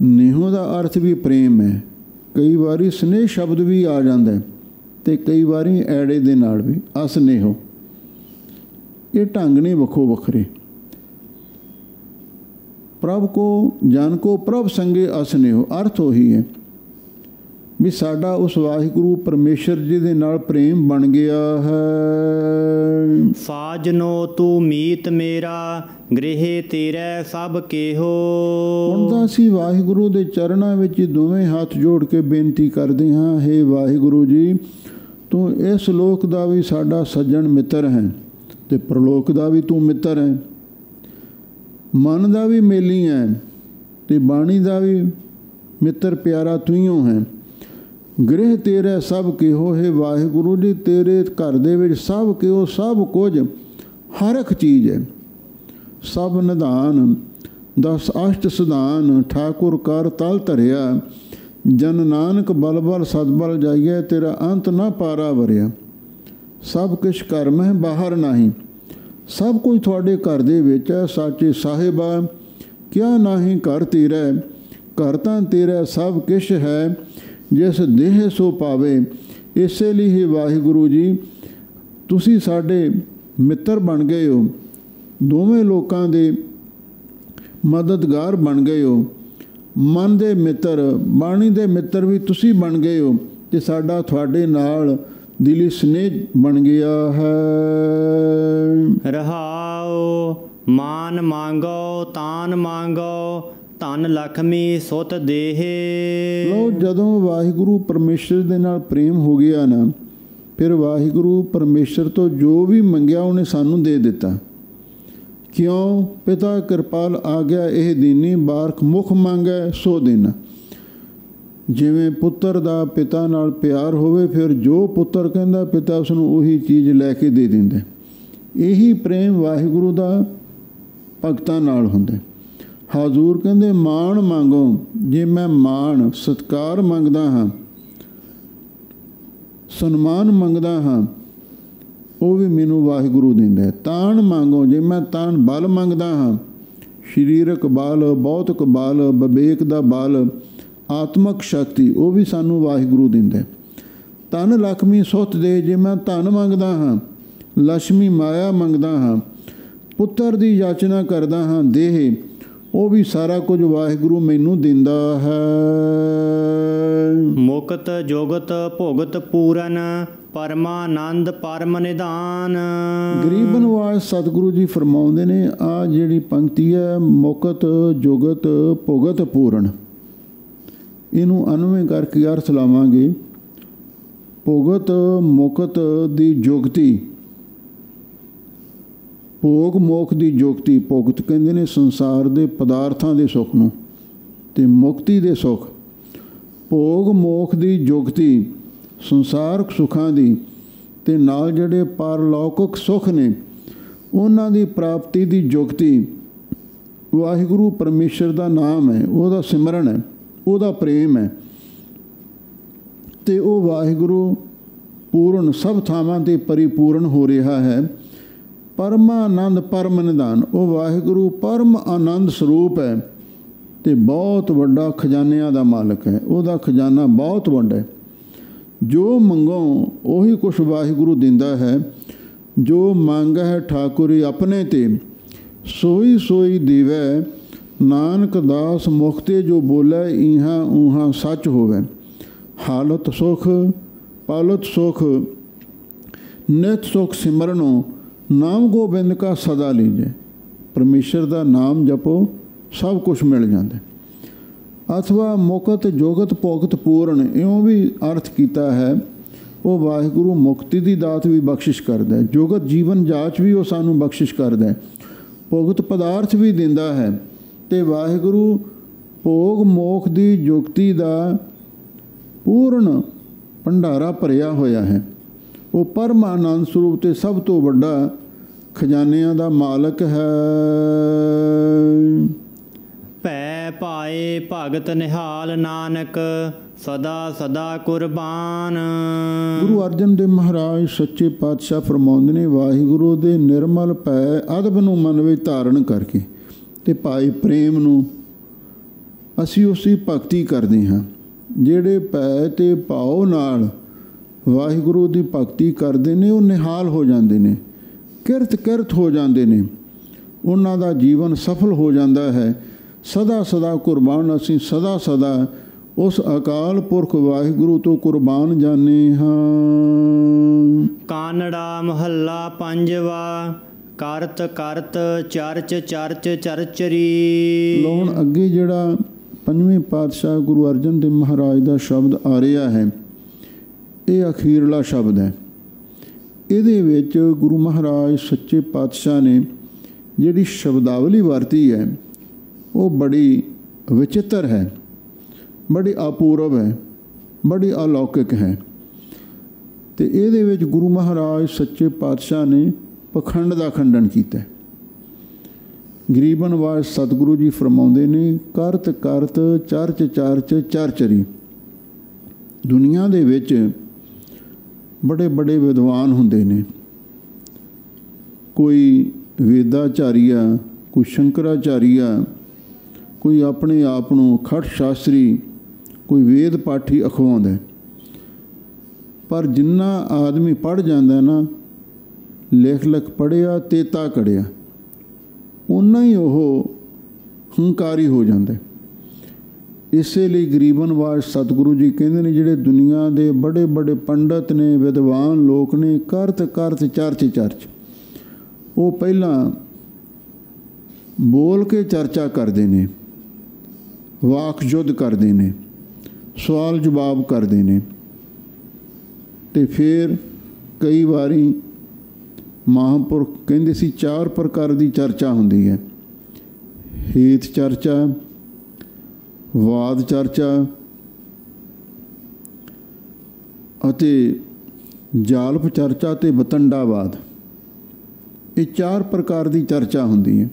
ਨੇਹੋ ਦਾ ਅਰਥ ਵੀ ਪ੍ਰੇਮ ਹੈ। ਕਈ ਵਾਰੀ ਸਨੇਹ ਸ਼ਬਦ ਵੀ ਆ ਜਾਂਦਾ ਹੈ ਅਤੇ ਕਈ ਵਾਰੀ ਐੜੇ ਦੇ ਨਾਲ ਵੀ ਅਸਨੇਹੋ। ਇਹ ਢੰਗ ਨੇ ਵੱਖੋ ਵੱਖਰੇ। ਪ੍ਰਭ ਕੋ ਜਨ ਕੋ ਪ੍ਰਭ ਸੰਗੇ ਅਸਨੇਹੋ, ਅਰਥ ਉਹੀ ਹੈ ਵੀ ਸਾਡਾ ਉਸ ਵਾਹਿਗੁਰੂ ਪਰਮੇਸ਼ਰ ਜੀ ਦੇ ਨਾਲ ਪ੍ਰੇਮ ਬਣ ਗਿਆ ਹੈ। ਸਾਜਨੋ ਤੂੰ ਮੀਤ ਮੇਰਾ, ਗ੍ਰਹਿ ਤੇਰੇ ਸਭ ਕੇਹੋ। ਹੁਣ ਤਾਂ ਅਸੀਂ ਵਾਹਿਗੁਰੂ ਦੇ ਚਰਨਾਂ ਵਿੱਚ ਦੋਵੇਂ ਹੱਥ ਜੋੜ ਕੇ ਬੇਨਤੀ ਕਰਦੇ ਹਾਂ, ਹੇ ਵਾਹਿਗੁਰੂ ਜੀ, ਤੂੰ ਇਸ ਲੋਕ ਦਾ ਵੀ ਸਾਡਾ ਸੱਜਣ ਮਿੱਤਰ ਹੈ ਅਤੇ ਪ੍ਰਲੋਕ ਦਾ ਵੀ ਤੂੰ ਮਿੱਤਰ ਹੈ। ਮਨ ਦਾ ਵੀ ਮੇਲੀ ਹੈ ਅਤੇ ਬਾਣੀ ਦਾ ਵੀ ਮਿੱਤਰ ਪਿਆਰਾ ਤੂੰ ਹੈ। ਗ੍ਰਹਿ ਤੇਰੇ ਸਭ ਕੇਹੋ, ਹੈ ਵਾਹਿਗੁਰੂ ਜੀ, ਤੇਰੇ ਘਰ ਦੇ ਵਿੱਚ ਸਭ ਕੇਹੋ, ਸਭ ਕੁਝ, ਹਰ ਇੱਕ ਚੀਜ਼ ਹੈ। ਸਭ ਨਿਧਾਨ ਦਸ ਅਸ਼ਟ ਸਿਧਾਨ, ਠਾਕੁਰ ਕਰ ਤਲ ਧਰਿਆ। ਜਨ ਨਾਨਕ ਬਲ ਬਲ ਸਤਬਲ ਜਾਈਏ, ਤੇਰਾ ਅੰਤ ਨਾ ਪਾਰਾ ਵਰਿਆ। ਸਭ ਕੁਛ ਘਰ ਮਹਿ ਬਾਹਰ ਨਹੀਂ, ਸਭ ਕੁਝ ਤੁਹਾਡੇ ਘਰ ਦੇ ਵਿੱਚ ਹੈ। ਸਾਚੇ ਸਾਹਿਬਾ ਕਿਆ ਨਾਹੀਂ ਘਰ ਤੇਰਾ, ਘਰ ਤਾਂ ਤੇਰਾ ਸਭ ਕੁਛ ਹੈ। ਜਿਸ ਦੇਹ ਸੋ ਪਾਵੇ, ਇਸੇ ਲਈ ਹੀ ਵਾਹਿਗੁਰੂ ਜੀ ਤੁਸੀਂ ਸਾਡੇ ਮਿੱਤਰ ਬਣ ਗਏ ਹੋ, ਦੋਵੇਂ ਲੋਕਾਂ ਦੇ ਮਦਦਗਾਰ ਬਣ ਗਏ ਹੋ। ਮਨ ਦੇ ਮਿੱਤਰ, ਬਾਣੀ ਦੇ ਮਿੱਤਰ ਵੀ ਤੁਸੀਂ ਬਣ ਗਏ ਹੋ ਅਤੇ ਸਾਡਾ ਤੁਹਾਡੇ ਨਾਲ ਦਿਲੀ ਸਨੇਹ ਬਣ ਗਿਆ ਹੈ। ਰਹਾਉ ਮਾਨ ਮੰਗੋ ਤਾਨ ਮੰਗੋ, ਧਨ ਲਖਮੀ ਸੁਤ ਦੇਹੇ। ਲਓ ਜਦੋਂ ਵਾਹਿਗੁਰੂ ਪਰਮੇਸ਼ਰ ਦੇ ਨਾਲ ਪ੍ਰੇਮ ਹੋ ਗਿਆ ਨਾ, ਫਿਰ ਵਾਹਿਗੁਰੂ ਪਰਮੇਸ਼ਰ ਤੋਂ ਜੋ ਵੀ ਮੰਗਿਆ ਉਹਨੇ ਸਾਨੂੰ ਦੇ ਦਿੱਤਾ। ਕਿਉਂ? ਪਿਤਾ ਕਿਰਪਾਲ ਆ ਗਿਆ ਇਹ ਦੀਨੀ, ਬਾਰਖ ਮੁਖ ਮੰਗੈ ਸੋ ਦੇਣਾ। ਜਿਵੇਂ ਪੁੱਤਰ ਦਾ ਪਿਤਾ ਨਾਲ ਪਿਆਰ ਹੋਵੇ, ਫਿਰ ਜੋ ਪੁੱਤਰ ਕਹਿੰਦਾ ਪਿਤਾ ਉਸਨੂੰ ਉਹੀ ਚੀਜ਼ ਲੈ ਕੇ ਦੇ ਦਿੰਦਾ। ਇਹੀ ਪ੍ਰੇਮ ਵਾਹਿਗੁਰੂ ਦਾ ਭਗਤਾਂ ਨਾਲ ਹੁੰਦਾ। ਹਜ਼ੂਰ ਕਹਿੰਦੇ ਮਾਣ ਮੰਗੋ, ਜੇ ਮੈਂ ਮਾਣ ਸਤਿਕਾਰ ਮੰਗਦਾ ਹਾਂ, ਸਨਮਾਨ ਮੰਗਦਾ ਹਾਂ, ਉਹ ਵੀ ਮੈਨੂੰ ਵਾਹਿਗੁਰੂ ਦਿੰਦਾ। ਤਾਣ ਮੰਗੋ, ਜੇ ਮੈਂ ਤਾਣ ਬਲ ਮੰਗਦਾ ਹਾਂ, ਸਰੀਰਕ ਬਲ, ਬੌਧਿਕ ਬਲ, ਵਿਵੇਕ ਦਾ ਬਲ, ਆਤਮਕ ਸ਼ਕਤੀ, ਉਹ ਵੀ ਸਾਨੂੰ ਵਾਹਿਗੁਰੂ ਦਿੰਦਾ। ਧਨ ਲਖਮੀ ਸੁੱਤ ਦੇ, ਜੇ ਮੈਂ ਧਨ ਮੰਗਦਾ ਹਾਂ, ਲక్ష్ਮੀ ਮਾਇਆ ਮੰਗਦਾ ਹਾਂ, ਪੁੱਤਰ ਦੀ ਯਾਚਨਾ ਕਰਦਾ ਹਾਂ ਦੇਹ, ਉਹ ਵੀ ਸਾਰਾ ਕੁਝ ਵਾਹਿਗੁਰੂ ਮੈਨੂੰ ਦਿੰਦਾ ਹੈ। ਮੁਕਤ ਜੁਗਤ ਭੁਗਤ ਪੂਰਨ, ਪਰਮਾਨੰਦ ਪਰਮ ਨਿਧਾਨ। ਗਰੀਬ ਨਿਵਾਜ ਸਤਿਗੁਰੂ ਜੀ ਫਰਮਾਉਂਦੇ ਨੇ, ਆ ਜਿਹੜੀ ਪੰਕਤੀ ਹੈ, ਮੁਕਤ ਜੁਗਤ ਭੁਗਤ ਪੂਰਨ, ਇਹਨੂੰ ਅਨੁਵੇਂ ਕਰਕੇ ਅਰਥ ਲਾਵਾਂਗੇ। ਭੁਗਤ ਮੁਕਤ ਦੀ ਜੁਗਤੀ, ਭੋਗ ਮੋਖ ਦੀ ਜੁਗਤੀ। ਭੁਗਤ ਕਹਿੰਦੇ ਨੇ ਸੰਸਾਰ ਦੇ ਪਦਾਰਥਾਂ ਦੇ ਸੁੱਖ ਨੂੰ, ਤੇ ਮੁਕਤੀ ਦੇ ਸੁੱਖ। ਭੋਗ ਮੋਖ ਦੀ ਜੁਗਤੀ ਸੰਸਾਰਕ ਸੁੱਖਾਂ ਦੀ, ਤੇ ਨਾਲ ਜਿਹੜੇ ਪਰਲੌਕਿਕ ਸੁੱਖ ਨੇ ਉਹਨਾਂ ਦੀ ਪ੍ਰਾਪਤੀ ਦੀ ਜੁਗਤੀ ਵਾਹਿਗੁਰੂ ਪਰਮੇਸ਼ਰ ਦਾ ਨਾਮ ਹੈ, ਉਹਦਾ ਸਿਮਰਨ ਹੈ, ਉਹਦਾ ਪ੍ਰੇਮ ਹੈ। ਤੇ ਉਹ ਵਾਹਿਗੁਰੂ ਪੂਰਨ ਸਭ ਥਾਵਾਂ 'ਤੇ ਪਰਿਪੂਰਨ ਹੋ ਰਿਹਾ ਹੈ। ਪਰਮਾਨੰਦ ਪਰਮ ਨਿਧਾਨ, ਉਹ ਵਾਹਿਗੁਰੂ ਪਰਮ ਆਨੰਦ ਸਰੂਪ ਹੈ ਤੇ ਬਹੁਤ ਵੱਡਾ ਖਜ਼ਾਨਿਆਂ ਦਾ ਮਾਲਕ ਹੈ। ਉਹਦਾ ਖਜ਼ਾਨਾ ਬਹੁਤ ਵੱਡਾ ਹੈ। ਜੋ ਮੰਗੋ ਉਹੀ ਕੁਛ ਵਾਹਿਗੁਰੂ ਦਿੰਦਾ ਹੈ। ਜੋ ਮੰਗ ਹੈ ਠਾਕੁਰੀ ਆਪਣੇ ਤੇ, ਸੋਈ ਸੋਈ ਦੇਵੈ। ਨਾਨਕ ਦਾਸ ਮੁਖ ਤੇ ਜੋ ਬੋਲੇ, ਇਹਾਂ ਉਹਾਂ ਸੱਚ ਹੋਵੇ। ਹਾਲਤ ਸੁਖ ਪਾਲਤ ਸੁਖ, ਨਿਤ ਸੁਖ ਸਿਮਰਨੋ। ਨਾਮ ਗੋਬਿੰਦ ਕਾ ਸਦਾ ਲੀਜੇ। ਪਰਮੇਸ਼ਰ ਦਾ ਨਾਮ ਜਪੋ, ਸਭ ਕੁਛ ਮਿਲ ਜਾਂਦਾ। ਅਥਵਾ ਮੁਕਤ ਜੁਗਤ ਭੁਗਤ ਪੂਰਨ, ਇਉਂ ਵੀ ਅਰਥ ਕੀਤਾ ਹੈ। ਉਹ ਵਾਹਿਗੁਰੂ ਮੁਕਤੀ ਦੀ ਦਾਤ ਵੀ ਬਖਸ਼ਿਸ਼ ਕਰਦਾ ਹੈ। ਜੁਗਤ ਜੀਵਨ ਜਾਚ ਵੀ ਉਹ ਸਾਨੂੰ ਬਖਸ਼ਿਸ਼ ਕਰਦਾ ਹੈ। ਭੁਗਤ ਪਦਾਰਥ ਵੀ ਦਿੰਦਾ ਹੈ। ਤੇ ਵਾਹਿਗੁਰੂ ਭੋਗ ਮੋਖ ਦੀ ਜੁਗਤੀ ਦਾ ਪੂਰਨ ਭੰਡਾਰਾ ਭਰਿਆ ਹੋਇਆ ਹੈ। ਉਹ ਪਰਮ ਆਨੰਦ ਸਰੂਪ ਤੇ ਸਭ ਤੋਂ ਵੱਡਾ ਖਜ਼ਾਨਿਆਂ ਦਾ ਮਾਲਕ ਹੈ। ਭੈ ਪਾਏ ਭਗਤ ਨਿਹਾਲ, ਨਾਨਕ ਸਦਾ ਸਦਾ ਕੁਰਬਾਨ। ਗੁਰੂ ਅਰਜਨ ਦੇਵ ਮਹਾਰਾਜ ਸੱਚੇ ਪਾਤਸ਼ਾਹ ਫਰਮਾਉਂਦੇ ਨੇ, ਵਾਹਿਗੁਰੂ ਦੇ ਨਿਰਮਲ ਭੈ ਅਦਬ ਨੂੰ ਮਨ ਵਿੱਚ ਧਾਰਨ ਕਰਕੇ ਤੇ ਭਾਈ ਪ੍ਰੇਮ ਨੂੰ ਅਸੀਂ ਉਸ ਦੀ ਭਗਤੀ ਕਰਦੇ ਹਾਂ। ਜਿਹੜੇ ਭੈ ਤੇ ਭਾਵ ਨਾਲ ਵਾਹਿਗੁਰੂ ਦੀ ਭਗਤੀ ਕਰਦੇ ਨੇ, ਉਹ ਨਿਹਾਲ ਹੋ ਜਾਂਦੇ ਨੇ, ਕਿਰਤ ਹੋ ਜਾਂਦੇ ਨੇ। ਉਹਨਾਂ ਦਾ ਜੀਵਨ ਸਫਲ ਹੋ ਜਾਂਦਾ ਹੈ। ਸਦਾ ਸਦਾ ਕੁਰਬਾਨ, ਅਸੀਂ ਸਦਾ ਸਦਾ ਉਸ ਅਕਾਲ ਪੁਰਖ ਵਾਹਿਗੁਰੂ ਤੋਂ ਕੁਰਬਾਨ ਜਾਣੇ ਹਾਂ। ਕਾਨੜਾ ਮਹੱਲਾ ਪੰਜਵਾ। ਕਰਤ ਕਰਤ ਚਰਚ ਚਰਚ ਚਰਚਰੀ। ਲਾਉਣ ਅੱਗੇ ਜਿਹੜਾ ਪੰਜਵੇਂ ਪਾਤਸ਼ਾਹ ਗੁਰੂ ਅਰਜਨ ਦੇਵ ਮਹਾਰਾਜ ਦਾ ਸ਼ਬਦ ਆ ਰਿਹਾ ਹੈ, ਇਹ ਅਖੀਰਲਾ ਸ਼ਬਦ ਹੈ। ਇਹਦੇ ਵਿੱਚ ਗੁਰੂ ਮਹਾਰਾਜ ਸੱਚੇ ਪਾਤਸ਼ਾਹ ਨੇ ਜਿਹੜੀ ਸ਼ਬਦਾਵਲੀ ਵਰਤੀ ਹੈ, ਉਹ ਬੜੀ ਵਿਚਿੱਤਰ ਹੈ, ਬੜੀ ਅਪੂਰਵ ਹੈ, ਬੜੀ ਅਲੌਕਿਕ ਹੈ। ਤੇ ਇਹਦੇ ਵਿੱਚ ਗੁਰੂ ਮਹਾਰਾਜ ਸੱਚੇ ਪਾਤਸ਼ਾਹ ਨੇ ਪਖੰਡ ਦਾ ਖੰਡਨ ਕੀਤਾ। ਗਰੀਬ ਨਿਵਾਜ ਸਤਿਗੁਰੂ ਜੀ ਫਰਮਾਉਂਦੇ ਨੇ, ਕਰਤ ਕਰਤ ਚਰਚ ਚਰਚ ਚਰਚਰੀ। ਦੁਨੀਆ ਦੇ ਵਿੱਚ ਬੜੇ ਬੜੇ ਵਿਦਵਾਨ ਹੁੰਦੇ ਨੇ। ਕੋਈ ਵੇਦਾਚਾਰੀਆ, ਕੋਈ ਸ਼ੰਕਰਾਚਾਰੀਆ, ਕੋਈ ਆਪਣੇ ਆਪ ਨੂੰ ਖਟ ਸ਼ਾਸਤਰੀ, ਕੋਈ ਵੇਦ ਪਾਠੀ ਅਖਵਾਉਂਦਾ। ਪਰ ਜਿੰਨਾ ਆਦਮੀ ਪੜ੍ਹ ਜਾਂਦਾ ਨਾ, ਲਿਖ ਲਿਖ ਪੜ੍ਹਿਆ ਤੇਤਾ ਕੜਿਆ, ਓਨਾ ਹੀ ਉਹ ਹੰਕਾਰੀ ਹੋ ਜਾਂਦਾ। ਇਸੇ ਲਈ ਗਰੀਬ ਨਿਵਾਜ ਸਤਿਗੁਰੂ ਜੀ ਕਹਿੰਦੇ ਨੇ, ਜਿਹੜੇ ਦੁਨੀਆ ਦੇ ਬੜੇ ਬੜੇ ਪੰਡਤ ਨੇ, ਵਿਦਵਾਨ ਲੋਕ ਨੇ, ਕਰਤ ਕਰਤ ਚਰਚ ਚਰਚ, ਉਹ ਪਹਿਲਾਂ ਬੋਲ ਕੇ ਚਰਚਾ ਕਰਦੇ ਨੇ, ਵਾਕ ਯੁੱਧ ਕਰਦੇ ਨੇ, ਸਵਾਲ ਜਵਾਬ ਕਰਦੇ ਨੇ। ਤੇ ਫਿਰ ਕਈ ਵਾਰੀ ਮਹਾਂਪੁਰਖ ਕਹਿੰਦੇ ਸੀ 4 ਪ੍ਰਕਾਰ ਦੀ ਚਰਚਾ ਹੁੰਦੀ ਹੈ। ਹੇਤ ਚਰਚਾ, ਵਾਦ ਚਰਚਾ ਅਤੇ ਜਾਲਪ ਚਰਚਾ ਤੇ ਵਤੰਡਾਵਾਦ। ਇਹ 4 ਪ੍ਰਕਾਰ ਦੀ ਚਰਚਾ ਹੁੰਦੀ ਹੈ।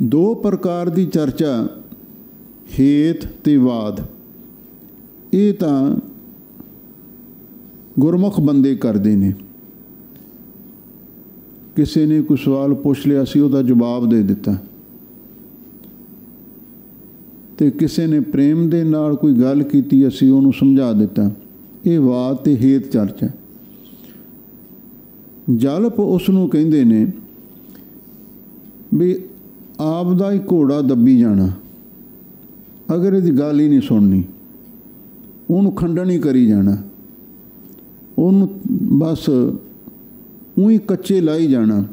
2 ਪ੍ਰਕਾਰ ਦੀ ਚਰਚਾ ਹੇਤ ਤੇ ਵਾਦ, ਇਹ ਤਾਂ ਗੁਰਮੁਖ ਬੰਦੇ ਕਰਦੇ ਨੇ। ਕਿਸੇ ਨੇ ਕੋਈ ਸਵਾਲ ਪੁੱਛ ਲਿਆ ਸੀ, ਉਹਦਾ ਜਵਾਬ ਦੇ ਦਿੱਤਾ। ਤੇ ਕਿਸੇ ਨੇ ਪ੍ਰੇਮ ਦੇ ਨਾਲ ਕੋਈ ਗੱਲ ਕੀਤੀ, ਅਸੀਂ ਉਹਨੂੰ ਸਮਝਾ ਦਿੱਤਾ। ਇਹ ਵਾਦ ਤੇ ਹੇਤ ਚਰਚਾ। ਜਲਪ ਉਸ ਨੂੰ ਕਹਿੰਦੇ ਨੇ ਵੀ ਆਪ ਦਾ ਹੀ ਘੋੜਾ ਦੱਬੀ ਜਾਣਾ, ਅਗਰ ਇਹਦੀ ਗੱਲ ਹੀ ਨਹੀਂ ਸੁਣਨੀ, ਉਹਨੂੰ ਖੰਡਨ ਹੀ ਕਰੀ ਜਾਣਾ, ਉਹਨੂੰ ਬਸ ਊਂ ਕੱਚੇ ਲਾਈ ਜਾਣਾ।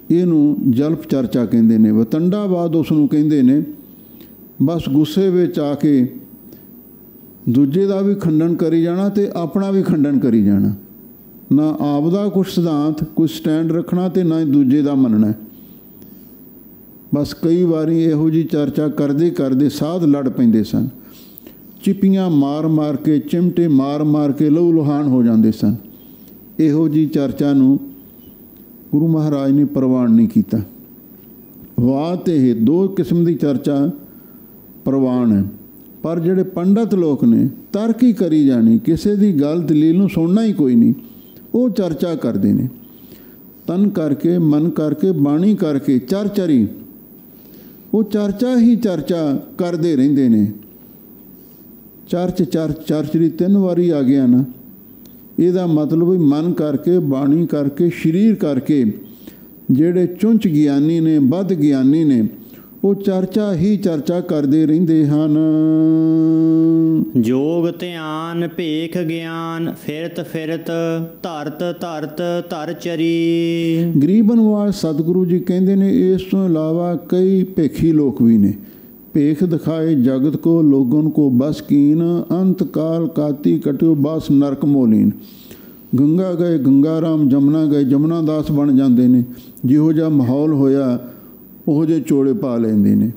ਇਹਨੂੰ ਜਲਪ ਚਰਚਾ ਕਹਿੰਦੇ ਨੇ। ਵਤੰਡਾਵਾਦ ਉਸ ਨੂੰ ਕਹਿੰਦੇ ਨੇ। ਬਸ ਗੁੱਸੇ ਵਿੱਚ ਆ ਕੇ ਦੂਜੇ ਦਾ ਵੀ ਖੰਡਨ ਕਰੀ ਜਾਣਾ ਅਤੇ ਆਪਣਾ ਵੀ ਖੰਡਨ ਕਰੀ ਜਾਣਾ। ਨਾ ਆਪ ਦਾ ਕੁਛ ਸਿਧਾਂਤ, ਕੁਛ ਸਟੈਂਡ ਰੱਖਣਾ ਅਤੇ ਨਾ ਹੀ ਦੂਜੇ ਦਾ ਮੰਨਣਾ। ਬਸ ਕਈ ਵਾਰੀ ਇਹੋ ਜਿਹੀ ਚਰਚਾ ਕਰਦੇ ਕਰਦੇ ਸਾਧ ਲੜ ਪੈਂਦੇ ਸਨ। ਚਿੱਪੀਆਂ ਮਾਰ ਮਾਰ ਕੇ, ਚਿਮਟੇ ਮਾਰ ਮਾਰ ਕੇ ਲਹੂ ਲੁਹਾਨ ਹੋ ਜਾਂਦੇ ਸਨ। ਇਹੋ ਜਿਹੀ ਚਰਚਾ ਨੂੰ ਗੁਰੂ ਮਹਾਰਾਜ ਨੇ ਪ੍ਰਵਾਨ ਨਹੀਂ ਕੀਤਾ। ਵਾਹ ਤੇ ਇਹ ਦੋ ਕਿਸਮ ਦੀ ਚਰਚਾ ਪ੍ਰਵਾਨ ਹੈ, ਪਰ ਜਿਹੜੇ ਪੰਡਤ ਲੋਕ ਨੇ ਤਰਕ ਹੀ ਕਰੀ ਜਾਣੀ, ਕਿਸੇ ਦੀ ਗੱਲ ਦਲੀਲ ਨੂੰ ਸੁਣਨਾ ਹੀ ਕੋਈ ਨਹੀਂ, ਉਹ ਚਰਚਾ ਕਰਦੇ ਨੇ। ਤਨ ਕਰਕੇ, ਮਨ ਕਰਕੇ, ਬਾਣੀ ਕਰਕੇ, ਚਰਚਰੀ ਉਹ ਚਰਚਾ ਹੀ ਚਰਚਾ ਕਰਦੇ ਰਹਿੰਦੇ ਨੇ। ਚਰਚਰੀ 3 ਵਾਰੀ ਆ ਗਿਆ ਨਾ। ਇਹਦਾ ਮਤਲਬ ਵੀ ਮਨ ਕਰਕੇ, ਬਾਣੀ ਕਰਕੇ, ਸਰੀਰ ਕਰਕੇ ਜਿਹੜੇ ਚੁੰਚ ਗਿਆਨੀ ਨੇ, ਬੱਧ ਗਿਆਨੀ ਨੇ, ਉਹ ਚਰਚਾ ਹੀ ਚਰਚਾ ਕਰਦੇ ਰਹਿੰਦੇ ਹਨ। ਜੋਗ ਧਿਆਨ ਭੇਖ ਗਿਆਨ, ਫਿਰਤ ਫਿਰਤ ਧਰਤ ਧਰਤ ਧਰ ਚਰੀ। ਗਰੀਬ ਨਿਵਾਜ ਸਤਿਗੁਰੂ ਜੀ ਕਹਿੰਦੇ ਨੇ, ਇਸ ਤੋਂ ਇਲਾਵਾ ਕਈ ਭੇਖੀ ਲੋਕ ਵੀ ਨੇ। ਭੇਖ ਦਿਖਾਏ ਜਗਤ ਕੋ, ਲੋਗਨ ਕੋ ਬਸ ਕੀਨ, ਅੰਤ ਕਾਲ ਕਾਤੀ ਕਟਿਓ ਬਸ ਨਰਕ ਮੋਲੀਨ। ਗੰਗਾ ਗਏ ਗੰਗਾ ਰਾਮ, ਜਮਨਾ ਗਏ ਜਮਨਾ ਦਾਸ ਬਣ ਜਾਂਦੇ ਨੇ। ਜਿਹੋ ਜਿਹਾ ਮਾਹੌਲ ਹੋਇਆ ਉਹੋ ਜਿਹੇ ਚੋਲੇ ਪਾ ਲੈਂਦੇ ਨੇ।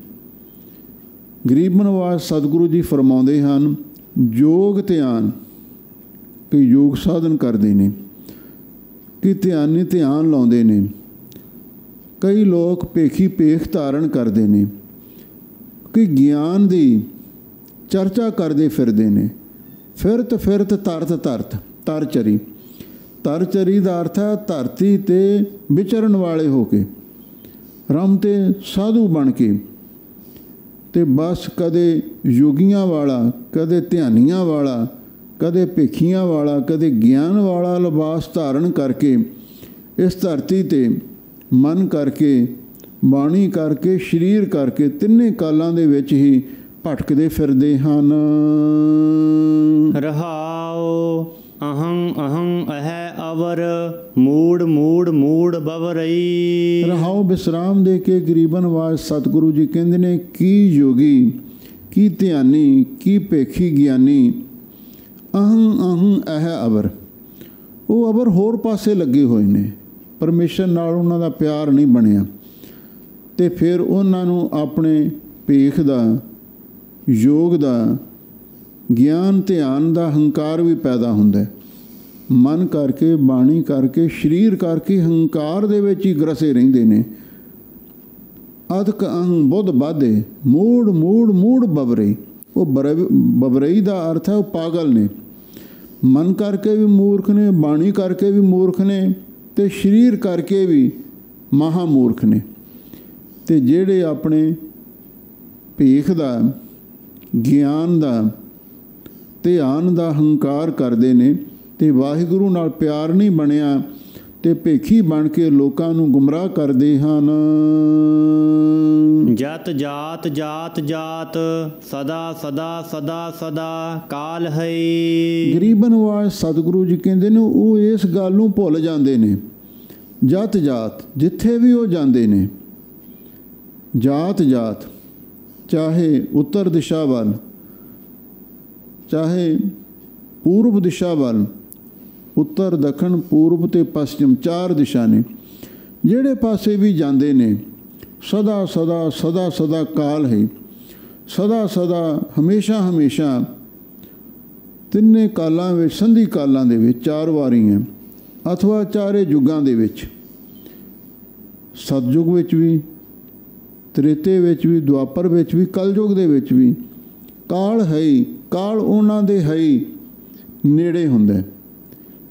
ਗਰੀਬ ਨਿਵਾਜ ਸਤਿਗੁਰੂ ਜੀ ਫਰਮਾਉਂਦੇ ਹਨ, ਯੋਗ ਧਿਆਨ, ਕਿ ਯੋਗ ਸਾਧਨ ਕਰਦੇ ਨੇ, ਕਿ ਧਿਆਨੀ ਧਿਆਨ ਲਾਉਂਦੇ ਨੇ। ਕਈ ਲੋਕ ਭੇਖੀ ਭੇਖ ਧਾਰਨ ਕਰਦੇ ਨੇ, ਕਿ ਗਿਆਨ ਦੀ ਚਰਚਾ ਕਰਦੇ ਫਿਰਦੇ ਨੇ। ਫਿਰਤ ਫਿਰਤ ਧਰਤ ਧਰਤ ਧਰ ਚਰੀ। ਧਰ ਚਰੀ ਦਾ ਅਰਥ ਹੈ ਧਰਤੀ 'ਤੇ ਵਿਚਰਨ ਵਾਲੇ ਹੋ ਕੇ, ਰਮ 'ਤੇ ਸਾਧੂ ਬਣ ਕੇ, ਅਤੇ ਬਸ ਕਦੇ ਯੋਗੀਆਂ ਵਾਲਾ, ਕਦੇ ਧਿਆਨੀਆਂ ਵਾਲਾ, ਕਦੇ ਭੇਖੀਆਂ ਵਾਲਾ, ਕਦੇ ਗਿਆਨ ਵਾਲਾ ਲਿਬਾਸ ਧਾਰਨ ਕਰਕੇ ਇਸ ਧਰਤੀ 'ਤੇ ਮਨ ਕਰਕੇ, ਬਾਣੀ ਕਰਕੇ, ਸਰੀਰ ਕਰਕੇ, ਤਿੰਨੇ ਕਾਲਾਂ ਦੇ ਵਿੱਚ ਹੀ ਭਟਕਦੇ ਫਿਰਦੇ ਹਨ। ਰਹਾਉ ਅਹੰ ਅਹੰ ਅਹੈ ਅਵਰ, ਮੂੜ ਮੂੜ ਮੂੜ ਬਵਰਈ। ਰਹਾਉ ਵਿਸਰਾਮ ਦੇ ਕੇ ਗਰੀਬ ਨਿਵਾਜ ਸਤਿਗੁਰੂ ਜੀ ਕਹਿੰਦੇ ਨੇ, ਕੀ ਯੋਗੀ, ਕੀ ਧਿਆਨੀ, ਕੀ ਭੇਖੀ ਗਿਆਨੀ, ਅਹੰ ਅਹੰ ਅਹੈ ਅਵਰ, ਉਹ ਅਵਰ ਹੋਰ ਪਾਸੇ ਲੱਗੇ ਹੋਏ ਨੇ। ਪਰਮੇਸ਼ਰ ਨਾਲ ਉਹਨਾਂ ਦਾ ਪਿਆਰ ਨਹੀਂ ਬਣਿਆ, ਅਤੇ ਫਿਰ ਉਹਨਾਂ ਨੂੰ ਆਪਣੇ ਭੇਖ ਦਾ, ਯੋਗ ਦਾ, ਗਿਆਨ ਧਿਆਨ ਦਾ ਹੰਕਾਰ ਵੀ ਪੈਦਾ ਹੁੰਦਾ। ਮਨ ਕਰਕੇ, ਬਾਣੀ ਕਰਕੇ, ਸਰੀਰ ਕਰਕੇ ਹੰਕਾਰ ਦੇ ਵਿੱਚ ਹੀ ਗਰਸੇ ਰਹਿੰਦੇ ਨੇ। ਅਧਕ ਅਹੰ ਬੁੱਧ ਬਾਧੇ, ਮੂੜ ਮੂੜ ਮੂੜ ਬਵਰਈ। ਉਹ ਬਵਰਈ ਦਾ ਅਰਥ ਹੈ ਉਹ ਪਾਗਲ ਨੇ। ਮਨ ਕਰਕੇ ਵੀ ਮੂਰਖ ਨੇ, ਬਾਣੀ ਕਰਕੇ ਵੀ ਮੂਰਖ ਨੇ, ਅਤੇ ਸਰੀਰ ਕਰਕੇ ਵੀ ਮਹਾ ਮੂਰਖ ਨੇ। ਅਤੇ ਜਿਹੜੇ ਆਪਣੇ ਭੇਖ ਦਾ, ਗਿਆਨ ਦਾ, ਧਿਆਨ ਦਾ ਹੰਕਾਰ ਕਰਦੇ ਨੇ ਅਤੇ ਵਾਹਿਗੁਰੂ ਨਾਲ ਪਿਆਰ ਨਹੀਂ ਬਣਿਆ, ਅਤੇ ਭੇਖੀ ਬਣ ਕੇ ਲੋਕਾਂ ਨੂੰ ਗੁੰਮਰਾਹ ਕਰਦੇ ਹਨ। ਜਤ ਜਾਤ ਜਾਤ ਜਾਤ, ਸਦਾ ਸਦਾ ਸਦਾ ਸਦਾ ਕਾਲ ਹੈ। ਗਰੀਬ ਨਿਵਾਜ ਸਤਿਗੁਰੂ ਜੀ ਕਹਿੰਦੇ ਨੇ, ਉਹ ਇਸ ਗੱਲ ਨੂੰ ਭੁੱਲ ਜਾਂਦੇ ਨੇ। ਜਤ ਜਾਤ, ਜਿੱਥੇ ਵੀ ਉਹ ਜਾਂਦੇ ਨੇ, ਜਾਤ ਜਾਤ, ਚਾਹੇ ਉੱਤਰ ਦਿਸ਼ਾ ਵੱਲ, ਚਾਹੇ ਪੂਰਬ ਦਿਸ਼ਾ ਵੱਲ, ਉੱਤਰ ਦੱਖਣ ਪੂਰਬ ਅਤੇ ਪੱਛਮ 4 ਦਿਸ਼ਾ ਨੇ। ਜਿਹੜੇ ਪਾਸੇ ਵੀ ਜਾਂਦੇ ਨੇ, ਸਦਾ ਸਦਾ ਸਦਾ ਸਦਾ ਕਾਲ ਹੈ। ਸਦਾ ਸਦਾ, ਹਮੇਸ਼ਾ ਹਮੇਸ਼ਾ, ਤਿੰਨੇ ਕਾਲਾਂ ਵਿੱਚ, ਸੰਧੀ ਕਾਲਾਂ ਦੇ ਵਿੱਚ 4 ਵਾਰੀਆਂ, ਅਥਵਾ ਚਾਰੇ ਯੁੱਗਾਂ ਦੇ ਵਿੱਚ, ਸਤਯੁਗ ਵਿੱਚ ਵੀ, ਤ੍ਰੇਤੇ ਵਿੱਚ ਵੀ, ਦੁਆਪਰ ਵਿੱਚ ਵੀ, ਕਲਯੁਗ ਦੇ ਵਿੱਚ ਵੀ ਕਾਲ ਹੈ। ਕਾਲ ਉਹਨਾਂ ਦੇ ਹੈ ਨੇੜੇ ਹੁੰਦਾ।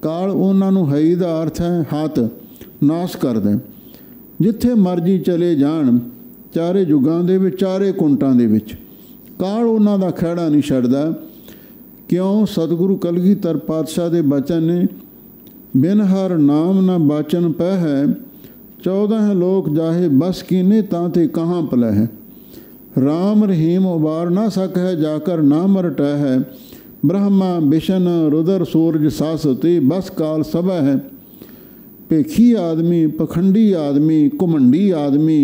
ਕਾਲ ਉਹਨਾਂ ਨੂੰ ਹੈ ਦਾ ਅਰਥ ਹੈ ਹੱਥ, ਨਾਸ ਕਰਦਾ। ਜਿੱਥੇ ਮਰਜ਼ੀ ਚਲੇ ਜਾਣ, ਚਾਰੇ ਯੁੱਗਾਂ ਦੇ ਵਿੱਚ, ਚਾਰੇ ਕੁੰਟਾਂ ਦੇ ਵਿੱਚ, ਕਾਲ ਉਹਨਾਂ ਦਾ ਖਹਿੜਾ ਨਹੀਂ ਛੱਡਦਾ। ਕਿਉਂ? ਸਤਿਗੁਰੂ ਕਲਗੀਧਰ ਪਾਤਸ਼ਾਹ ਦੇ ਬਚਨ ਨੇ, ਬਿਨ ਹਰ ਨਾਮ ਨਾ ਬਾਚਨ ਪੈ ਹੈ, 14 लोक जाहे बस कीने तांते कहाँ पलै है। राम रहीम उबार ना सक है जाकर नाम रटै है। ब्रह्मा विष्ण रुद्र सूरज सास ते बस काल सब है। पेखी आदमी पखंडी आदमी घुमंडी आदमी